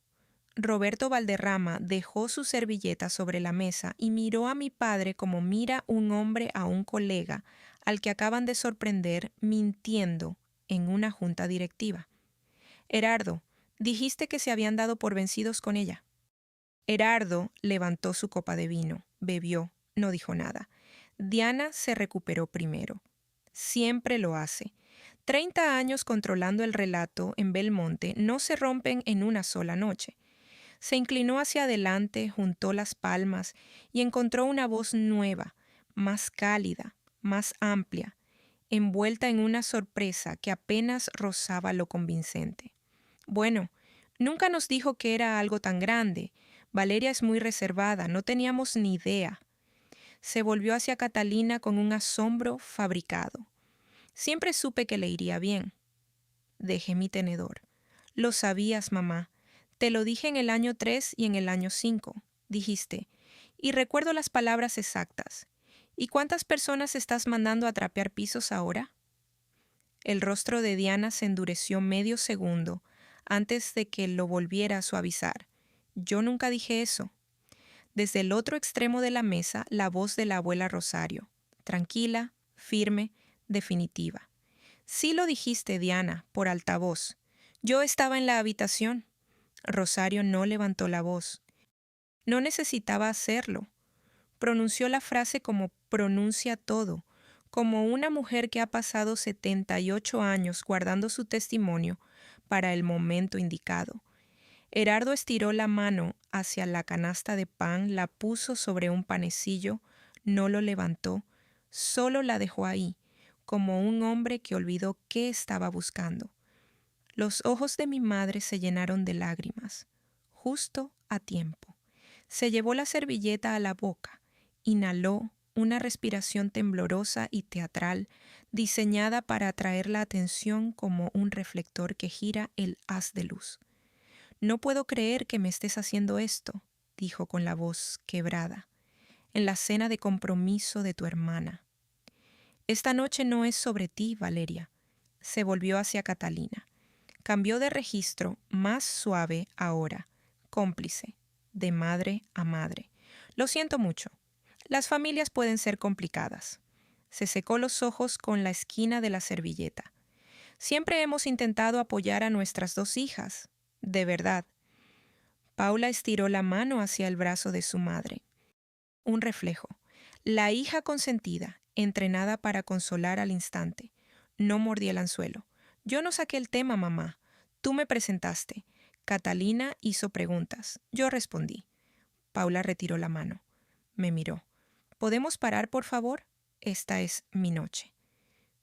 Roberto Valderrama dejó su servilleta sobre la mesa y miró a mi padre como mira un hombre a un colega al que acaban de sorprender mintiendo en una junta directiva. Herardo, dijiste que se habían dado por vencidos con ella. Herardo levantó su copa de vino, bebió, no dijo nada. Diana se recuperó primero. Siempre lo hace. 30 años controlando el relato en Belmonte no se rompen en una sola noche. Se inclinó hacia adelante, juntó las palmas y encontró una voz nueva, más cálida, más amplia, envuelta en una sorpresa que apenas rozaba lo convincente. Bueno, nunca nos dijo que era algo tan grande. Valeria es muy reservada, no teníamos ni idea. Se volvió hacia Catalina con un asombro fabricado. Siempre supe que le iría bien. Dejé mi tenedor. Lo sabías, mamá. Te lo dije en el año 3 y en el año 5, dijiste. Y recuerdo las palabras exactas. ¿Y cuántas personas estás mandando a trapear pisos ahora? El rostro de Diana se endureció medio segundo antes de que lo volviera a suavizar. Yo nunca dije eso. Desde el otro extremo de la mesa, la voz de la abuela Rosario, tranquila, firme, definitiva. Sí lo dijiste, Diana, por altavoz. Yo estaba en la habitación. Rosario no levantó la voz. No necesitaba hacerlo. Pronunció la frase como pronuncia todo, como una mujer que ha pasado 78 años guardando su testimonio para el momento indicado. Herardo estiró la mano hacia la canasta de pan, la puso sobre un panecillo, no lo levantó, solo la dejó ahí, como un hombre que olvidó qué estaba buscando. Los ojos de mi madre se llenaron de lágrimas, justo a tiempo. Se llevó la servilleta a la boca, inhaló una respiración temblorosa y teatral, diseñada para atraer la atención como un reflector que gira el haz de luz. No puedo creer que me estés haciendo esto, dijo con la voz quebrada, en la cena de compromiso de tu hermana. Esta noche no es sobre ti, Valeria. Se volvió hacia Catalina. Cambió de registro, más suave ahora, cómplice, de madre a madre. Lo siento mucho. Las familias pueden ser complicadas. Se secó los ojos con la esquina de la servilleta. Siempre hemos intentado apoyar a nuestras dos hijas. De verdad. Paula estiró la mano hacia el brazo de su madre. Un reflejo. La hija consentida, entrenada para consolar al instante. No mordí el anzuelo. Yo no saqué el tema, mamá. Tú me presentaste. Catalina hizo preguntas. Yo respondí. Paula retiró la mano. Me miró. ¿Podemos parar, por favor? Esta es mi noche.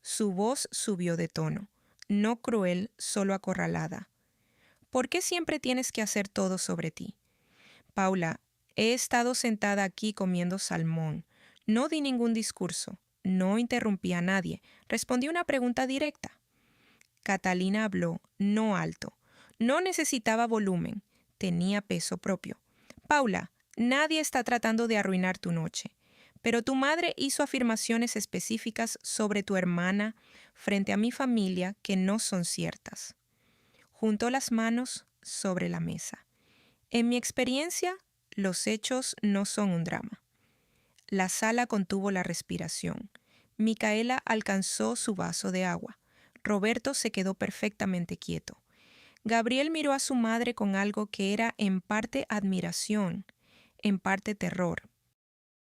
Su voz subió de tono. No cruel, solo acorralada. ¿Por qué siempre tienes que hacer todo sobre ti? Paula, he estado sentada aquí comiendo salmón. No di ningún discurso. No interrumpí a nadie. Respondí una pregunta directa. Catalina habló, no alto. No necesitaba volumen. Tenía peso propio. Paula, nadie está tratando de arruinar tu noche. Pero tu madre hizo afirmaciones específicas sobre tu hermana frente a mi familia que no son ciertas. Juntó las manos sobre la mesa. En mi experiencia, los hechos no son un drama. La sala contuvo la respiración. Micaela alcanzó su vaso de agua. Roberto se quedó perfectamente quieto. Gabriel miró a su madre con algo que era en parte admiración, en parte terror.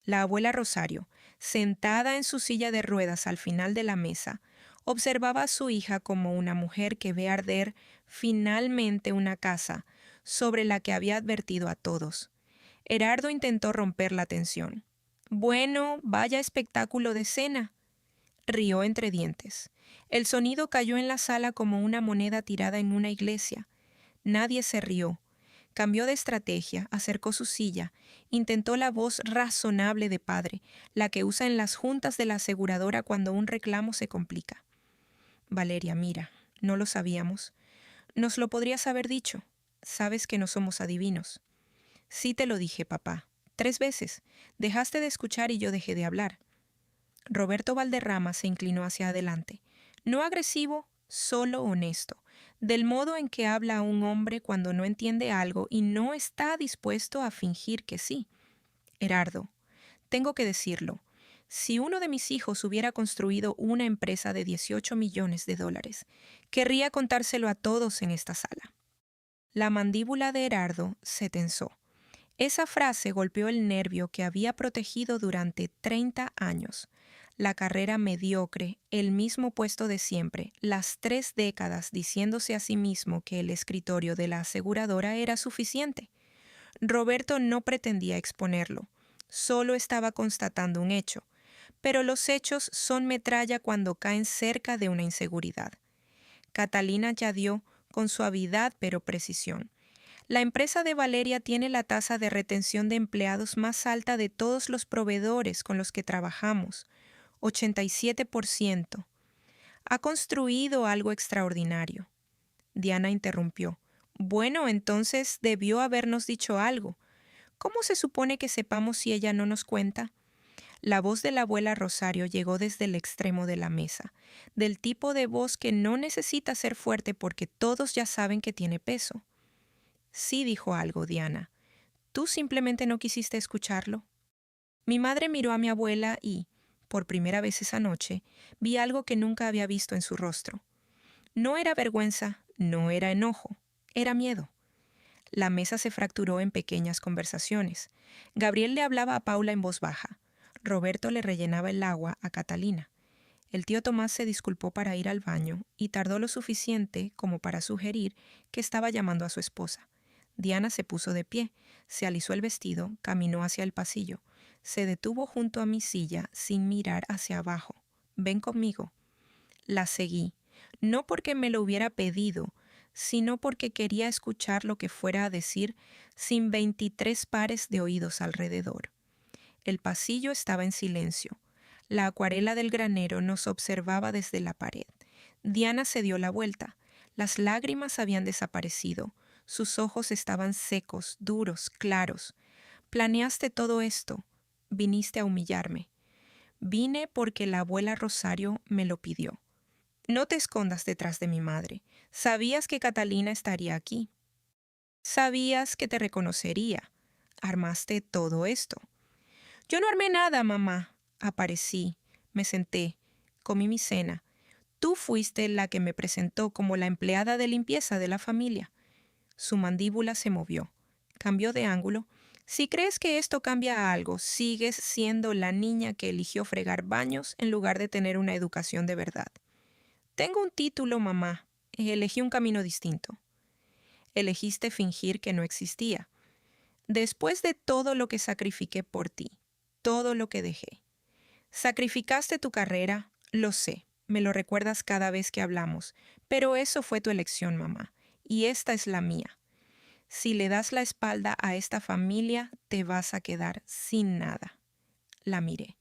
La abuela Rosario, sentada en su silla de ruedas al final de la mesa, observaba a su hija como una mujer que ve arder finalmente una casa sobre la que había advertido a todos. Herardo intentó romper la tensión. Bueno, vaya espectáculo de escena. Rió entre dientes. El sonido cayó en la sala como una moneda tirada en una iglesia. Nadie se rió. Cambió de estrategia, acercó su silla, intentó la voz razonable de padre, la que usa en las juntas de la aseguradora cuando un reclamo se complica. Valeria, mira, no lo sabíamos. Nos lo podrías haber dicho. Sabes que no somos adivinos. Sí te lo dije, papá. 3 veces. Dejaste de escuchar y yo dejé de hablar. Roberto Valderrama se inclinó hacia adelante. No agresivo, solo honesto, del modo en que habla un hombre cuando no entiende algo y no está dispuesto a fingir que sí. Herardo, tengo que decirlo. Si uno de mis hijos hubiera construido una empresa de 18 millones de dólares, querría contárselo a todos en esta sala. La mandíbula de Herardo se tensó. Esa frase golpeó el nervio que había protegido durante 30 años. La carrera mediocre, el mismo puesto de siempre, las 3 décadas diciéndose a sí mismo que el escritorio de la aseguradora era suficiente. Roberto no pretendía exponerlo, solo estaba constatando un hecho, pero los hechos son metralla cuando caen cerca de una inseguridad. Catalina añadió con suavidad pero precisión. La empresa de Valeria tiene la tasa de retención de empleados más alta de todos los proveedores con los que trabajamos, 87%. Ha construido algo extraordinario. Diana interrumpió. Bueno, entonces debió habernos dicho algo. ¿Cómo se supone que sepamos si ella no nos cuenta? La voz de la abuela Rosario llegó desde el extremo de la mesa, del tipo de voz que no necesita ser fuerte porque todos ya saben que tiene peso. Sí dijo algo, Diana. ¿Tú simplemente no quisiste escucharlo? Mi madre miró a mi abuela y, por primera vez esa noche, vi algo que nunca había visto en su rostro. No era vergüenza, no era enojo, era miedo. La mesa se fracturó en pequeñas conversaciones. Gabriel le hablaba a Paula en voz baja. Roberto le rellenaba el agua a Catalina. El tío Tomás se disculpó para ir al baño y tardó lo suficiente como para sugerir que estaba llamando a su esposa. Diana se puso de pie, se alisó el vestido, caminó hacia el pasillo. Se detuvo junto a mi silla sin mirar hacia abajo. «Ven conmigo». La seguí, no porque me lo hubiera pedido, sino porque quería escuchar lo que fuera a decir sin 23 pares de oídos alrededor. El pasillo estaba en silencio. La acuarela del granero nos observaba desde la pared. Diana se dio la vuelta. Las lágrimas habían desaparecido. Sus ojos estaban secos, duros, claros. «Planeaste todo esto. Viniste a humillarme». «Vine porque la abuela Rosario me lo pidió». «No te escondas detrás de mi madre. Sabías que Catalina estaría aquí. Sabías que te reconocería. Armaste todo esto». «Yo no armé nada, mamá». Aparecí, me senté, comí mi cena. Tú fuiste la que me presentó como la empleada de limpieza de la familia. Su mandíbula se movió. Cambió de ángulo. Si crees que esto cambia algo, sigues siendo la niña que eligió fregar baños en lugar de tener una educación de verdad. Tengo un título, mamá. Elegí un camino distinto. Elegiste fingir que no existía. Después de todo lo que sacrifiqué por ti, todo lo que dejé. Sacrificaste tu carrera, lo sé, me lo recuerdas cada vez que hablamos, pero eso fue tu elección, mamá, y esta es la mía. Si le das la espalda a esta familia, te vas a quedar sin nada. La miré.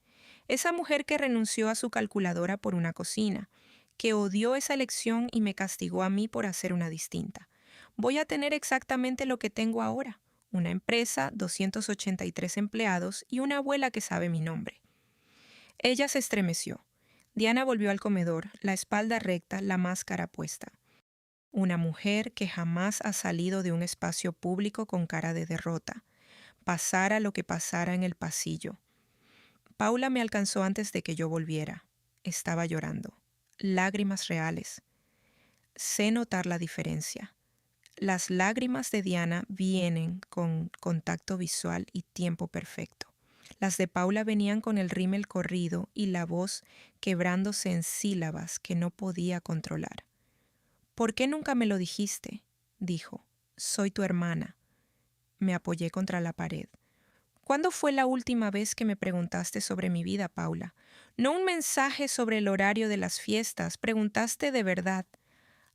Esa mujer que renunció a su calculadora por una cocina, que odió esa elección y me castigó a mí por hacer una distinta. Voy a tener exactamente lo que tengo ahora, una empresa, 283 empleados y una abuela que sabe mi nombre. Ella se estremeció. Diana volvió al comedor, la espalda recta, la máscara puesta. Una mujer que jamás ha salido de un espacio público con cara de derrota, pasara lo que pasara en el pasillo. Paula me alcanzó antes de que yo volviera. Estaba llorando. Lágrimas reales. Sé notar la diferencia. Las lágrimas de Diana vienen con contacto visual y tiempo perfecto. Las de Paula venían con el rímel corrido y la voz quebrándose en sílabas que no podía controlar. «¿Por qué nunca me lo dijiste?», dijo. «Soy tu hermana». Me apoyé contra la pared. «¿Cuándo fue la última vez que me preguntaste sobre mi vida, Paula? No un mensaje sobre el horario de las fiestas, preguntaste de verdad».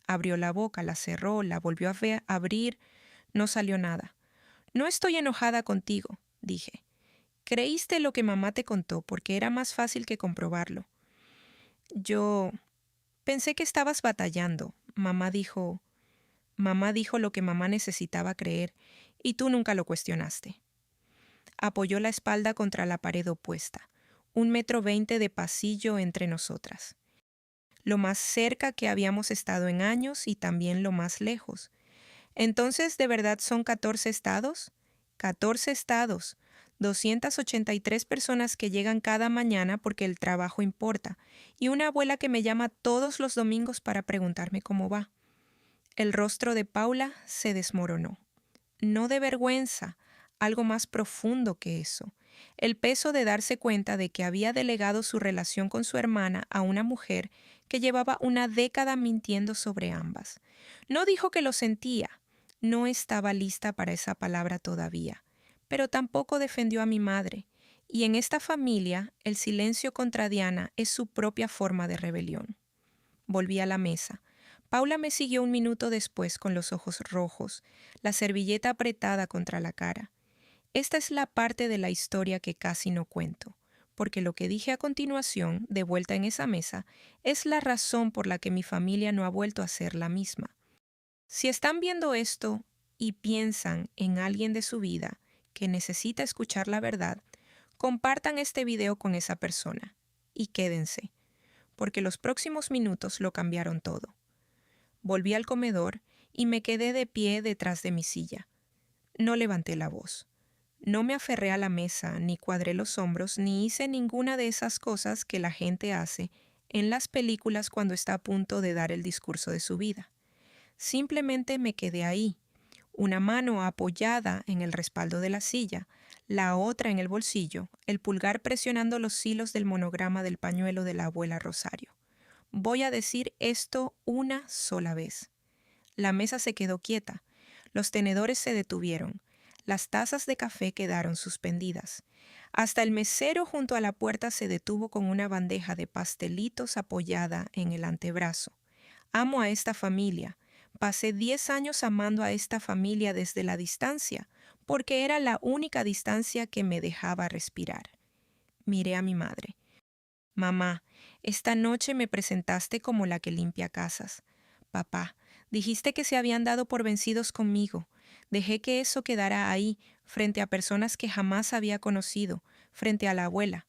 Abrió la boca, la cerró, la volvió a abrir. No salió nada. «No estoy enojada contigo», dije. «Creíste lo que mamá te contó porque era más fácil que comprobarlo». «Yo pensé que estabas batallando. Mamá dijo lo que mamá necesitaba creer y tú nunca lo cuestionaste». Apoyó la espalda contra la pared opuesta, 1,20 m de pasillo entre nosotras. Lo más cerca que habíamos estado en años y también lo más lejos. «¿Entonces de verdad son 14 estados? 14 estados, 283 personas que llegan cada mañana porque el trabajo importa, y una abuela que me llama todos los domingos para preguntarme cómo va». El rostro de Paula se desmoronó. No de vergüenza, algo más profundo que eso. el peso de darse cuenta de que había delegado su relación con su hermana a una mujer que llevaba una década mintiendo sobre ambas. No dijo que lo sentía, no estaba lista para esa palabra todavía, pero tampoco defendió a mi madre, y en esta familia el silencio contra Diana es su propia forma de rebelión. Volví a la mesa. Paula me siguió un minuto después con los ojos rojos, la servilleta apretada contra la cara. Esta es la parte de la historia que casi no cuento, porque lo que dije a continuación, de vuelta en esa mesa, es la razón por la que mi familia no ha vuelto a ser la misma. Si están viendo esto y piensan en alguien de su vida que necesita escuchar la verdad, compartan este video con esa persona y quédense, porque los próximos minutos lo cambiaron todo. Volví al comedor y me quedé de pie detrás de mi silla. No levanté la voz. No me aferré a la mesa, ni cuadré los hombros, ni hice ninguna de esas cosas que la gente hace en las películas cuando está a punto de dar el discurso de su vida. Simplemente me quedé ahí, una mano apoyada en el respaldo de la silla, la otra en el bolsillo, el pulgar presionando los hilos del monograma del pañuelo de la abuela Rosario. Voy a decir esto una sola vez. La mesa se quedó quieta, los tenedores se detuvieron, las tazas de café quedaron suspendidas. Hasta el mesero junto a la puerta se detuvo con una bandeja de pastelitos apoyada en el antebrazo. Amo a esta familia. Pasé 10 años amando a esta familia desde la distancia, porque era la única distancia que me dejaba respirar. Miré a mi madre. Mamá, esta noche me presentaste como la que limpia casas. Papá, dijiste que se habían dado por vencidos conmigo. Dejé que eso quedara ahí, frente a personas que jamás había conocido, frente a la abuela.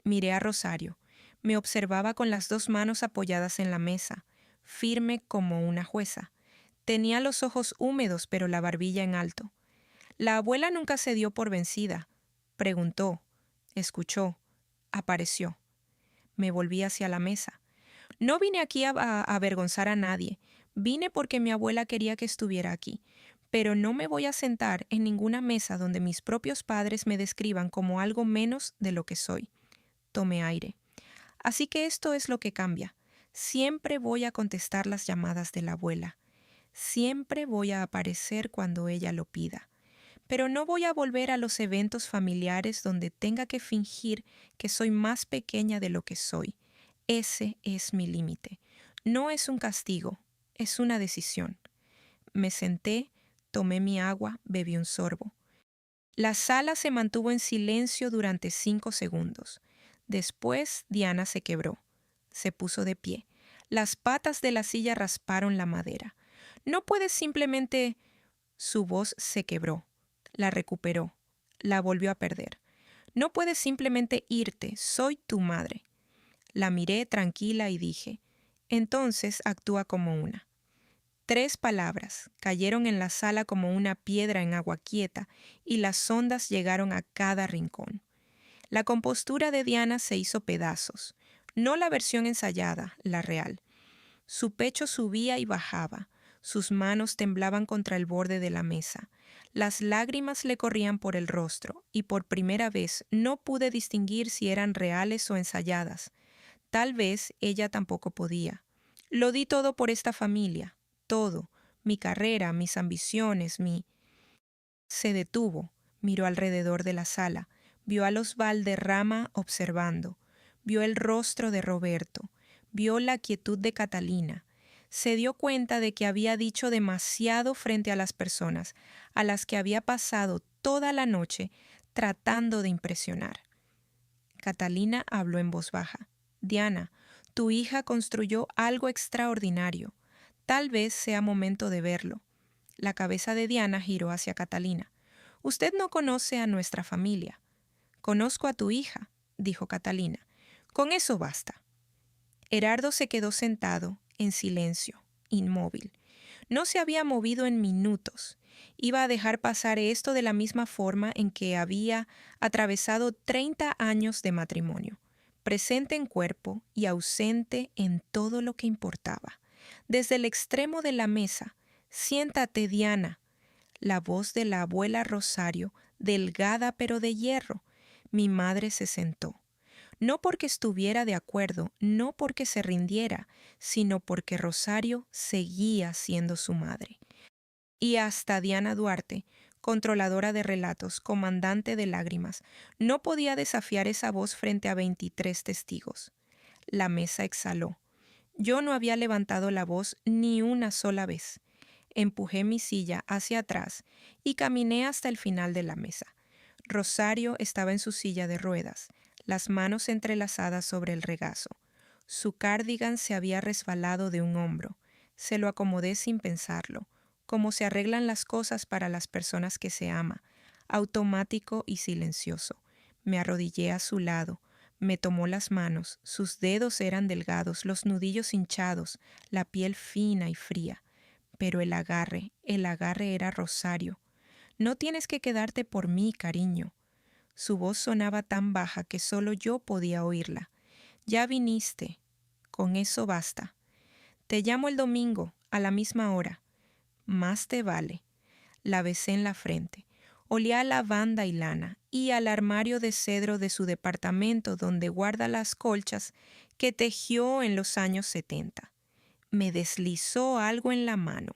Miré a Rosario. Me observaba con las dos manos apoyadas en la mesa, firme como una jueza. Tenía los ojos húmedos, pero la barbilla en alto. La abuela nunca se dio por vencida. Preguntó, escuchó, apareció. Me volví hacia la mesa. No vine aquí a avergonzar a nadie. Vine porque mi abuela quería que estuviera aquí. Pero no me voy a sentar en ninguna mesa donde mis propios padres me describan como algo menos de lo que soy. Tomé aire. Así que esto es lo que cambia. Siempre voy a contestar las llamadas de la abuela. Siempre voy a aparecer cuando ella lo pida. Pero no voy a volver a los eventos familiares donde tenga que fingir que soy más pequeña de lo que soy. Ese es mi límite. No es un castigo, es una decisión. Me senté, tomé mi agua, bebí un sorbo. La sala se mantuvo en silencio durante 5 segundos. Después Diana se quebró. Se puso de pie. Las patas de la silla rasparon la madera. No puedes simplemente... Su voz se quebró. La recuperó. La volvió a perder. No puedes simplemente irte. Soy tu madre. La miré tranquila y dije, entonces actúa como una. 3 palabras cayeron en la sala como una piedra en agua quieta y las ondas llegaron a cada rincón. La compostura de Diana se hizo pedazos, no la versión ensayada, la real. Su pecho subía y bajaba, sus manos temblaban contra el borde de la mesa. Las lágrimas le corrían por el rostro y por primera vez no pude distinguir si eran reales o ensayadas. Tal vez ella tampoco podía. Lo di todo por esta familia, todo, mi carrera, mis ambiciones, mi... Se detuvo, miró alrededor de la sala, vio a los Valderrama observando, vio el rostro de Roberto, vio la quietud de Catalina. Se dio cuenta de que había dicho demasiado frente a las personas a las que había pasado toda la noche tratando de impresionar. Catalina habló en voz baja. Diana, tu hija construyó algo extraordinario. Tal vez sea momento de verlo. La cabeza de Diana giró hacia Catalina. Usted no conoce a nuestra familia. Conozco a tu hija, dijo Catalina. Con eso basta. Herardo se quedó sentado, en silencio, inmóvil. No se había movido en minutos. Iba a dejar pasar esto de la misma forma en que había atravesado 30 años de matrimonio, presente en cuerpo y ausente en todo lo que importaba. Desde el extremo de la mesa, siéntate, Diana. La voz de la abuela Rosario, delgada pero de hierro. Mi madre se sentó. No porque estuviera de acuerdo, no porque se rindiera, sino porque Rosario seguía siendo su madre. Y hasta Diana Duarte, controladora de relatos, comandante de lágrimas, no podía desafiar esa voz frente a 23 testigos. La mesa exhaló. Yo no había levantado la voz ni una sola vez. Empujé mi silla hacia atrás y caminé hasta el final de la mesa. Rosario estaba en su silla de ruedas, las manos entrelazadas sobre el regazo. Su cardigan se había resbalado de un hombro. Se lo acomodé sin pensarlo, como se arreglan las cosas para las personas que se ama, automático y silencioso. Me arrodillé a su lado. Me tomó las manos, sus dedos eran delgados, los nudillos hinchados, la piel fina y fría. Pero el agarre era Rosario. No tienes que quedarte por mí, cariño. Su voz sonaba tan baja que solo yo podía oírla. Ya viniste. Con eso basta. Te llamo el domingo, a la misma hora. Más te vale. La besé en la frente. Olía a lavanda y lana y al armario de cedro de su departamento donde guarda las colchas que tejió en los años 70. Me deslizó algo en la mano.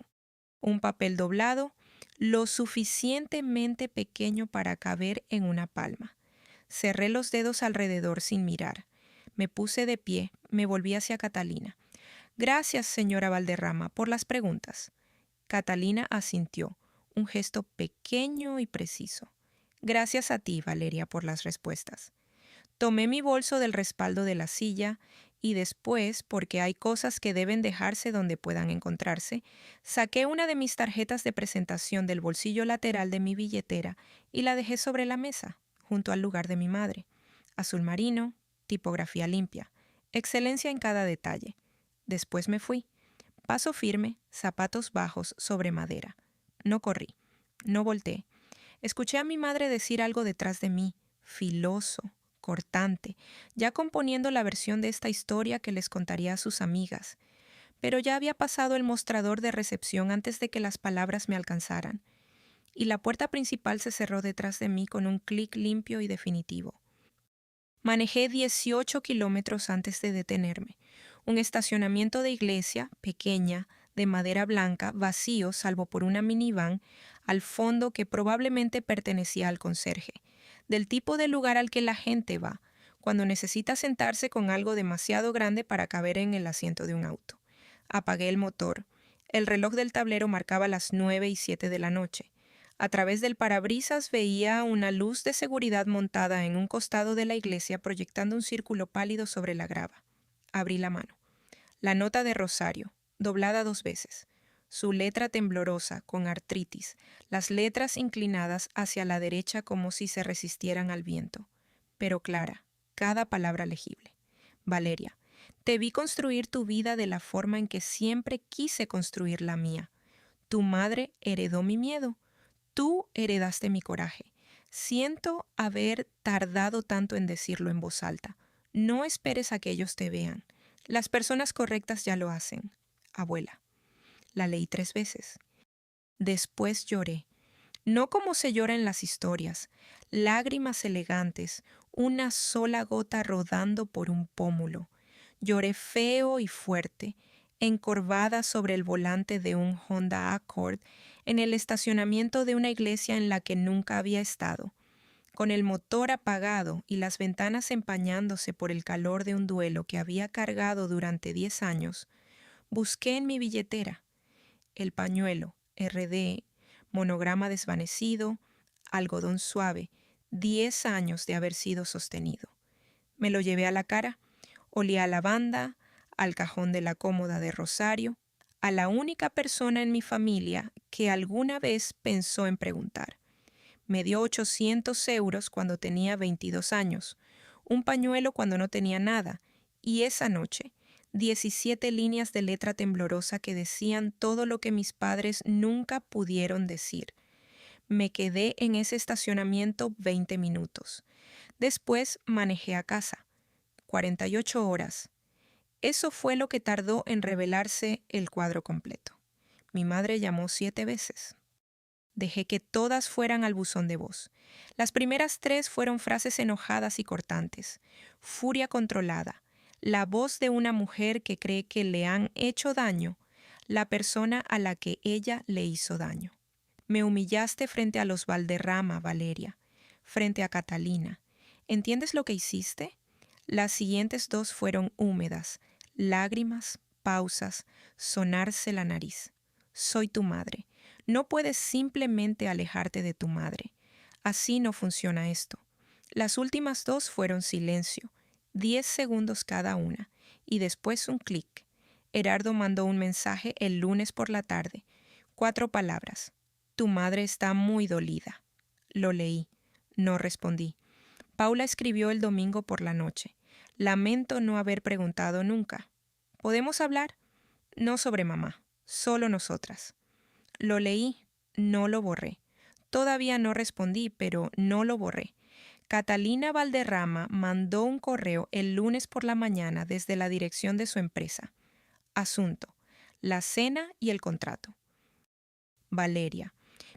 Un papel doblado, lo suficientemente pequeño para caber en una palma. Cerré los dedos alrededor sin mirar. Me puse de pie, me volví hacia Catalina. Gracias, señora Valderrama, por las preguntas. Catalina asintió, un gesto pequeño y preciso. Gracias a ti, Valeria, por las respuestas. Tomé mi bolso del respaldo de la silla y después, porque hay cosas que deben dejarse donde puedan encontrarse, saqué una de mis tarjetas de presentación del bolsillo lateral de mi billetera y la dejé sobre la mesa, junto al lugar de mi madre. Azul marino, tipografía limpia, excelencia en cada detalle. Después me fui. Paso firme, zapatos bajos sobre madera. No corrí, no volteé. Escuché a mi madre decir algo detrás de mí, filoso, cortante, ya componiendo la versión de esta historia que les contaría a sus amigas. Pero ya había pasado el mostrador de recepción antes de que las palabras me alcanzaran, y la puerta principal se cerró detrás de mí con un clic limpio y definitivo. Manejé 18 kilómetros antes de detenerme. Un estacionamiento de iglesia, pequeña, de madera blanca, vacío salvo por una minivan, al fondo que probablemente pertenecía al conserje, del tipo de lugar al que la gente va, cuando necesita sentarse con algo demasiado grande para caber en el asiento de un auto. Apagué el motor. El reloj del tablero marcaba las 9:07 de la noche. A través del parabrisas veía una luz de seguridad montada en un costado de la iglesia proyectando un círculo pálido sobre la grava. Abrí la mano. La nota de Rosario, doblada 2 veces. Su letra temblorosa, con artritis, las letras inclinadas hacia la derecha como si se resistieran al viento. Pero clara, cada palabra legible. Valeria, te vi construir tu vida de la forma en que siempre quise construir la mía. Tu madre heredó mi miedo. Tú heredaste mi coraje. Siento haber tardado tanto en decirlo en voz alta. No esperes a que ellos te vean. Las personas correctas ya lo hacen. Abuela. La leí 3 veces. Después lloré. No como se llora en las historias. Lágrimas elegantes, una sola gota rodando por un pómulo. Lloré feo y fuerte, encorvada sobre el volante de un Honda Accord en el estacionamiento de una iglesia en la que nunca había estado. Con el motor apagado y las ventanas empañándose por el calor de un duelo que había cargado durante 10 años, busqué en mi billetera el pañuelo, RD, monograma desvanecido, algodón suave, 10 años de haber sido sostenido. Me lo llevé a la cara, olía a lavanda, al cajón de la cómoda de Rosario, a la única persona en mi familia que alguna vez pensó en preguntar. Me dio 800 euros cuando tenía 22 años, un pañuelo cuando no tenía nada, y esa noche, 17 líneas de letra temblorosa que decían todo lo que mis padres nunca pudieron decir. Me quedé en ese estacionamiento 20 minutos. Después manejé a casa. 48 horas. Eso fue lo que tardó en revelarse el cuadro completo. Mi madre llamó 7 veces. Dejé que todas fueran al buzón de voz. Las primeras 3 fueron frases enojadas y cortantes. Furia controlada. La voz de una mujer que cree que le han hecho daño, la persona a la que ella le hizo daño. Me humillaste frente a los Valderrama, Valeria, frente a Catalina. ¿Entiendes lo que hiciste? Las siguientes 2 fueron húmedas, lágrimas, pausas, sonarse la nariz. Soy tu madre. No puedes simplemente alejarte de tu madre. Así no funciona esto. Las últimas 2 fueron silencio, 10 segundos cada una, y después un clic. Herardo mandó un mensaje el lunes por la tarde. 4 palabras. Tu madre está muy dolida. Lo leí. No respondí. Paula escribió el domingo por la noche. Lamento no haber preguntado nunca. ¿Podemos hablar? No sobre mamá, solo nosotras. Lo leí, no lo borré. Todavía no respondí, pero no lo borré. Catalina Valderrama mandó un correo el lunes por la mañana desde la dirección de su empresa. Asunto: la cena y el contrato. Valeria: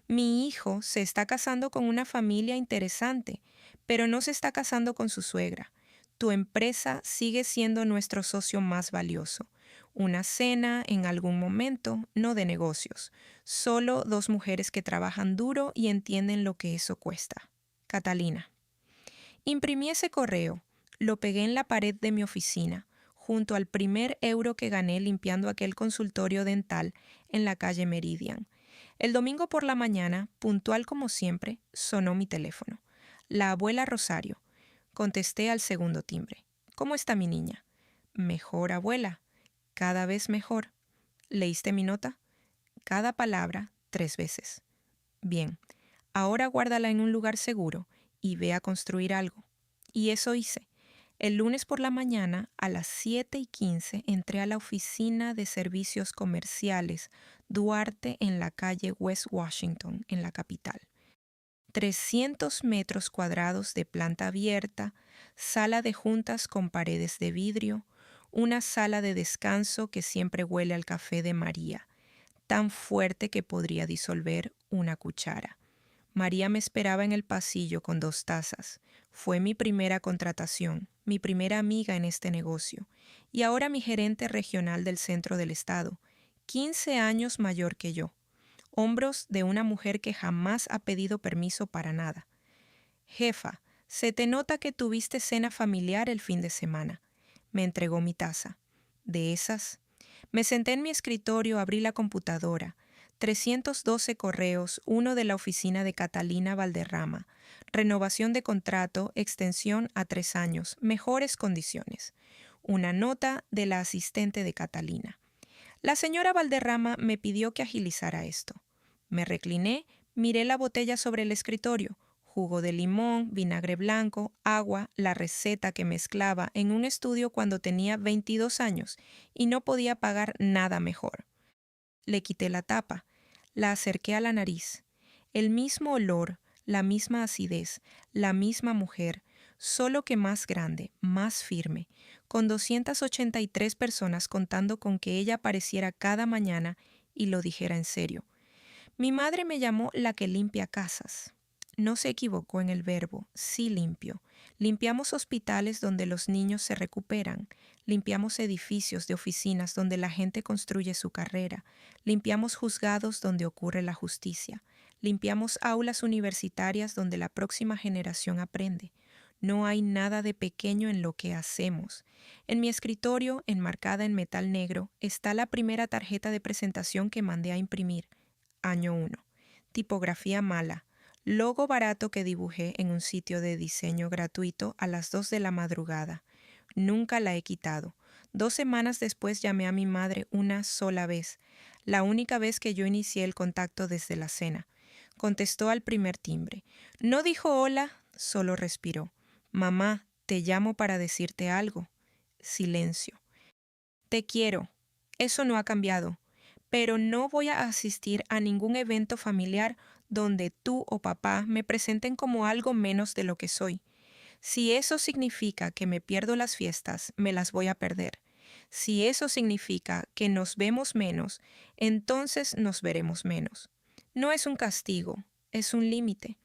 mi hijo se está casando con una familia interesante, pero no se está casando con su suegra. Tu empresa sigue siendo nuestro socio más valioso. Una cena en algún momento, no de negocios. Solo 2 mujeres que trabajan duro y entienden lo que eso cuesta. Catalina: imprimí ese correo, lo pegué en la pared de mi oficina, junto al primer euro que gané limpiando aquel consultorio dental en la calle Meridian. El domingo por la mañana, puntual como siempre, sonó mi teléfono. La abuela Rosario. Contesté al segundo timbre. ¿Cómo está mi niña? Mejor, abuela. Cada vez mejor. ¿Leíste mi nota? Cada palabra 3 veces. Bien, ahora guárdala en un lugar seguro y ve a construir algo. Y eso hice. El lunes por la mañana, a las 7:15, entré a la oficina de servicios comerciales Duarte en la calle West Washington, en la capital. 300 metros cuadrados de planta abierta, sala de juntas con paredes de vidrio, una sala de descanso que siempre huele al café de María, tan fuerte que podría disolver una cuchara. María me esperaba en el pasillo con 2 tazas. Fue mi primera contratación, mi primera amiga en este negocio, y ahora mi gerente regional del centro del estado, 15 años mayor que yo. Hombros de una mujer que jamás ha pedido permiso para nada. Jefa, se te nota que tuviste cena familiar el fin de semana. Me entregó mi taza. De esas. Me senté en mi escritorio, abrí la computadora. 312 correos, uno de la oficina de Catalina Valderrama. Renovación de contrato, extensión a 3 años, mejores condiciones. Una nota de la asistente de Catalina. La señora Valderrama me pidió que agilizara esto. Me recliné, miré la botella sobre el escritorio. Jugo de limón, vinagre blanco, agua, la receta que mezclaba en un estudio cuando tenía 22 años y no podía pagar nada mejor. Le quité la tapa, la acerqué a la nariz. El mismo olor, la misma acidez, la misma mujer, solo que más grande, más firme, con 283 personas contando con que ella apareciera cada mañana y lo dijera en serio. Mi madre me llamó la que limpia casas. No se equivocó en el verbo, sí limpio. Limpiamos hospitales donde los niños se recuperan. Limpiamos edificios de oficinas donde la gente construye su carrera. Limpiamos juzgados donde ocurre la justicia. Limpiamos aulas universitarias donde la próxima generación aprende. No hay nada de pequeño en lo que hacemos. En mi escritorio, enmarcada en metal negro, está la primera tarjeta de presentación que mandé a imprimir. Año 1. Tipografía mala. Logo barato que dibujé en un sitio de diseño gratuito a las 2 de la madrugada. Nunca la he quitado. 2 semanas después llamé a mi madre una sola vez, la única vez que yo inicié el contacto desde la cena. Contestó al primer timbre. No dijo hola, solo respiró. Mamá, te llamo para decirte algo. Silencio. Te quiero. Eso no ha cambiado. Pero no voy a asistir a ningún evento familiar donde tú o papá me presenten como algo menos de lo que soy. Si eso significa que me pierdo las fiestas, me las voy a perder. Si eso significa que nos vemos menos, entonces nos veremos menos. No es un castigo, es un límite.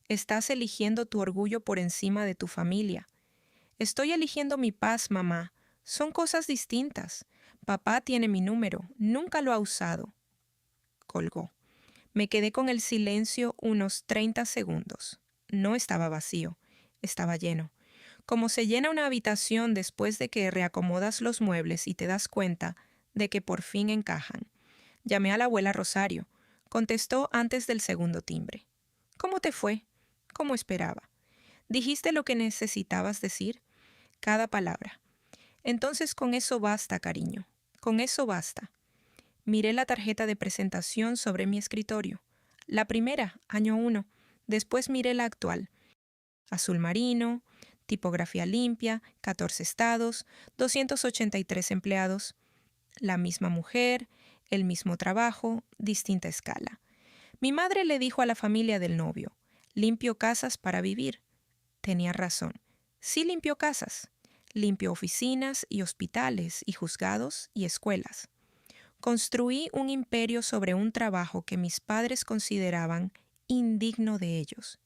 Estás eligiendo tu orgullo por encima de tu familia. Estoy eligiendo mi paz, mamá. Son cosas distintas. Papá tiene mi número, nunca lo ha usado. Colgó. Me quedé con el silencio unos 30 segundos. No estaba vacío, estaba lleno. Como se llena una habitación después de que reacomodas los muebles y te das cuenta de que por fin encajan. Llamé a la abuela Rosario. Contestó antes del segundo timbre. ¿Cómo te fue? Como esperaba. ¿Dijiste lo que necesitabas decir? Cada palabra. Entonces con eso basta, cariño. Con eso basta. Miré la tarjeta de presentación sobre mi escritorio. La primera, año 1. Después miré la actual. Azul marino, tipografía limpia, 14 estados, 283 empleados. La misma mujer, el mismo trabajo, distinta escala. Mi madre le dijo a la familia del novio, limpio casas para vivir. Tenía razón. Sí limpió casas. Limpió oficinas y hospitales y juzgados y escuelas. Construí un imperio sobre un trabajo que mis padres consideraban indigno de ellos.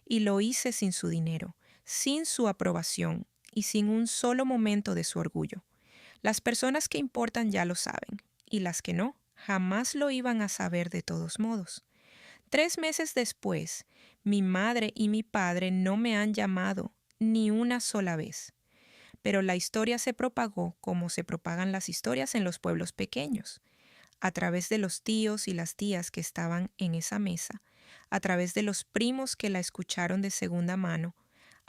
Y lo hice sin su dinero, sin su aprobación y sin un solo momento de su orgullo. Las personas que importan ya lo saben, y las que no, jamás lo iban a saber de todos modos. 3 meses después, mi madre y mi padre no me han llamado ni una sola vez. Pero la historia se propagó como se propagan las historias en los pueblos pequeños, a través de los tíos y las tías que estaban en esa mesa, a través de los primos que la escucharon de segunda mano,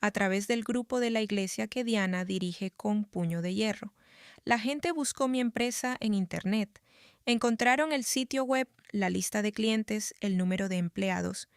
a través del grupo de la iglesia que Diana dirige con puño de hierro. La gente buscó mi empresa en Internet. Encontraron el sitio web, la lista de clientes, el número de empleados.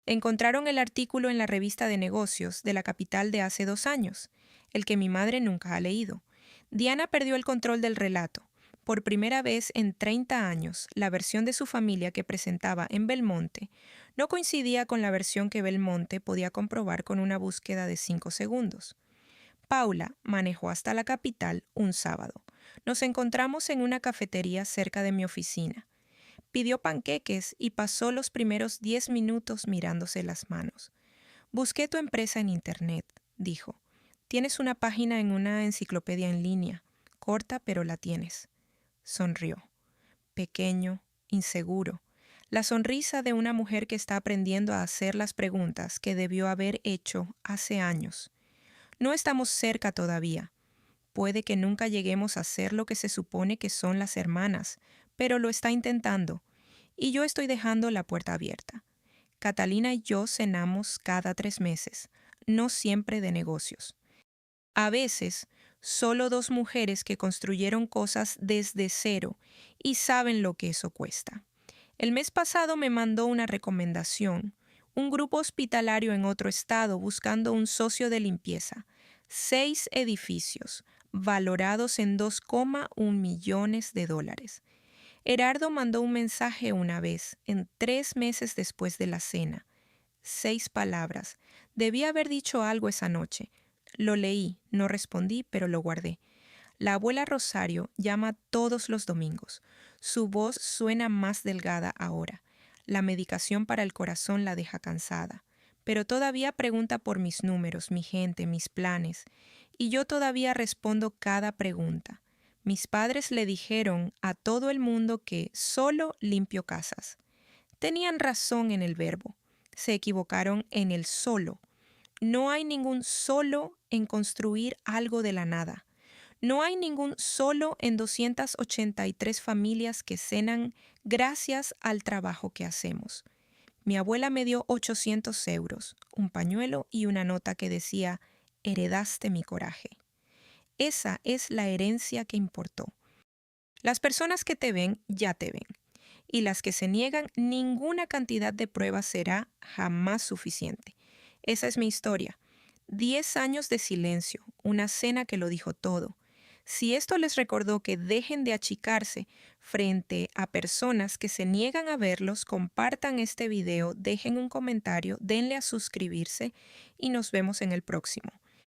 Encontraron el artículo en la revista de negocios de la capital de hace 2 años, el que mi madre nunca ha leído. Diana perdió el control del relato. Por primera vez en 30 años, la versión de su familia que presentaba en Belmonte no coincidía con la versión que Belmonte podía comprobar con una búsqueda de 5 segundos. Paula manejó hasta la capital un sábado. Nos encontramos en una cafetería cerca de mi oficina. Pidió panqueques y pasó los primeros 10 minutos mirándose las manos. Busqué tu empresa en Internet, dijo. Tienes una página en una enciclopedia en línea. Corta, pero la tienes. Sonrió. Pequeño, inseguro. La sonrisa de una mujer que está aprendiendo a hacer las preguntas que debió haber hecho hace años. No estamos cerca todavía. Puede que nunca lleguemos a ser lo que se supone que son las hermanas, pero lo está intentando. Y yo estoy dejando la puerta abierta. Catalina y yo cenamos cada 3 meses, no siempre de negocios. A veces, solo 2 mujeres que construyeron cosas desde cero y saben lo que eso cuesta. El mes pasado me mandó una recomendación, un grupo hospitalario en otro estado buscando un socio de limpieza. 6 edificios, valorados en $2,1 millones. Herardo mandó un mensaje una vez, en 3 meses después de la cena. 6 palabras. Debía haber dicho algo esa noche. Lo leí, no respondí, pero lo guardé. La abuela Rosario llama todos los domingos. Su voz suena más delgada ahora. La medicación para el corazón la deja cansada. Pero todavía pregunta por mis números, mi gente, mis planes. Y yo todavía respondo cada pregunta. Mis padres le dijeron a todo el mundo que solo limpio casas. Tenían razón en el verbo. Se equivocaron en el solo. No hay ningún solo en construir algo de la nada. No hay ningún solo en 283 familias que cenan gracias al trabajo que hacemos. Mi abuela me dio 800 euros, un pañuelo y una nota que decía, heredaste mi coraje. Esa es la herencia que importó. Las personas que te ven ya te ven. Y las que se niegan, ninguna cantidad de pruebas será jamás suficiente. Esa es mi historia. 10 años de silencio, una cena que lo dijo todo. Si esto les recordó que dejen de achicarse frente a personas que se niegan a verlos, compartan este video, dejen un comentario, denle a suscribirse y nos vemos en el próximo.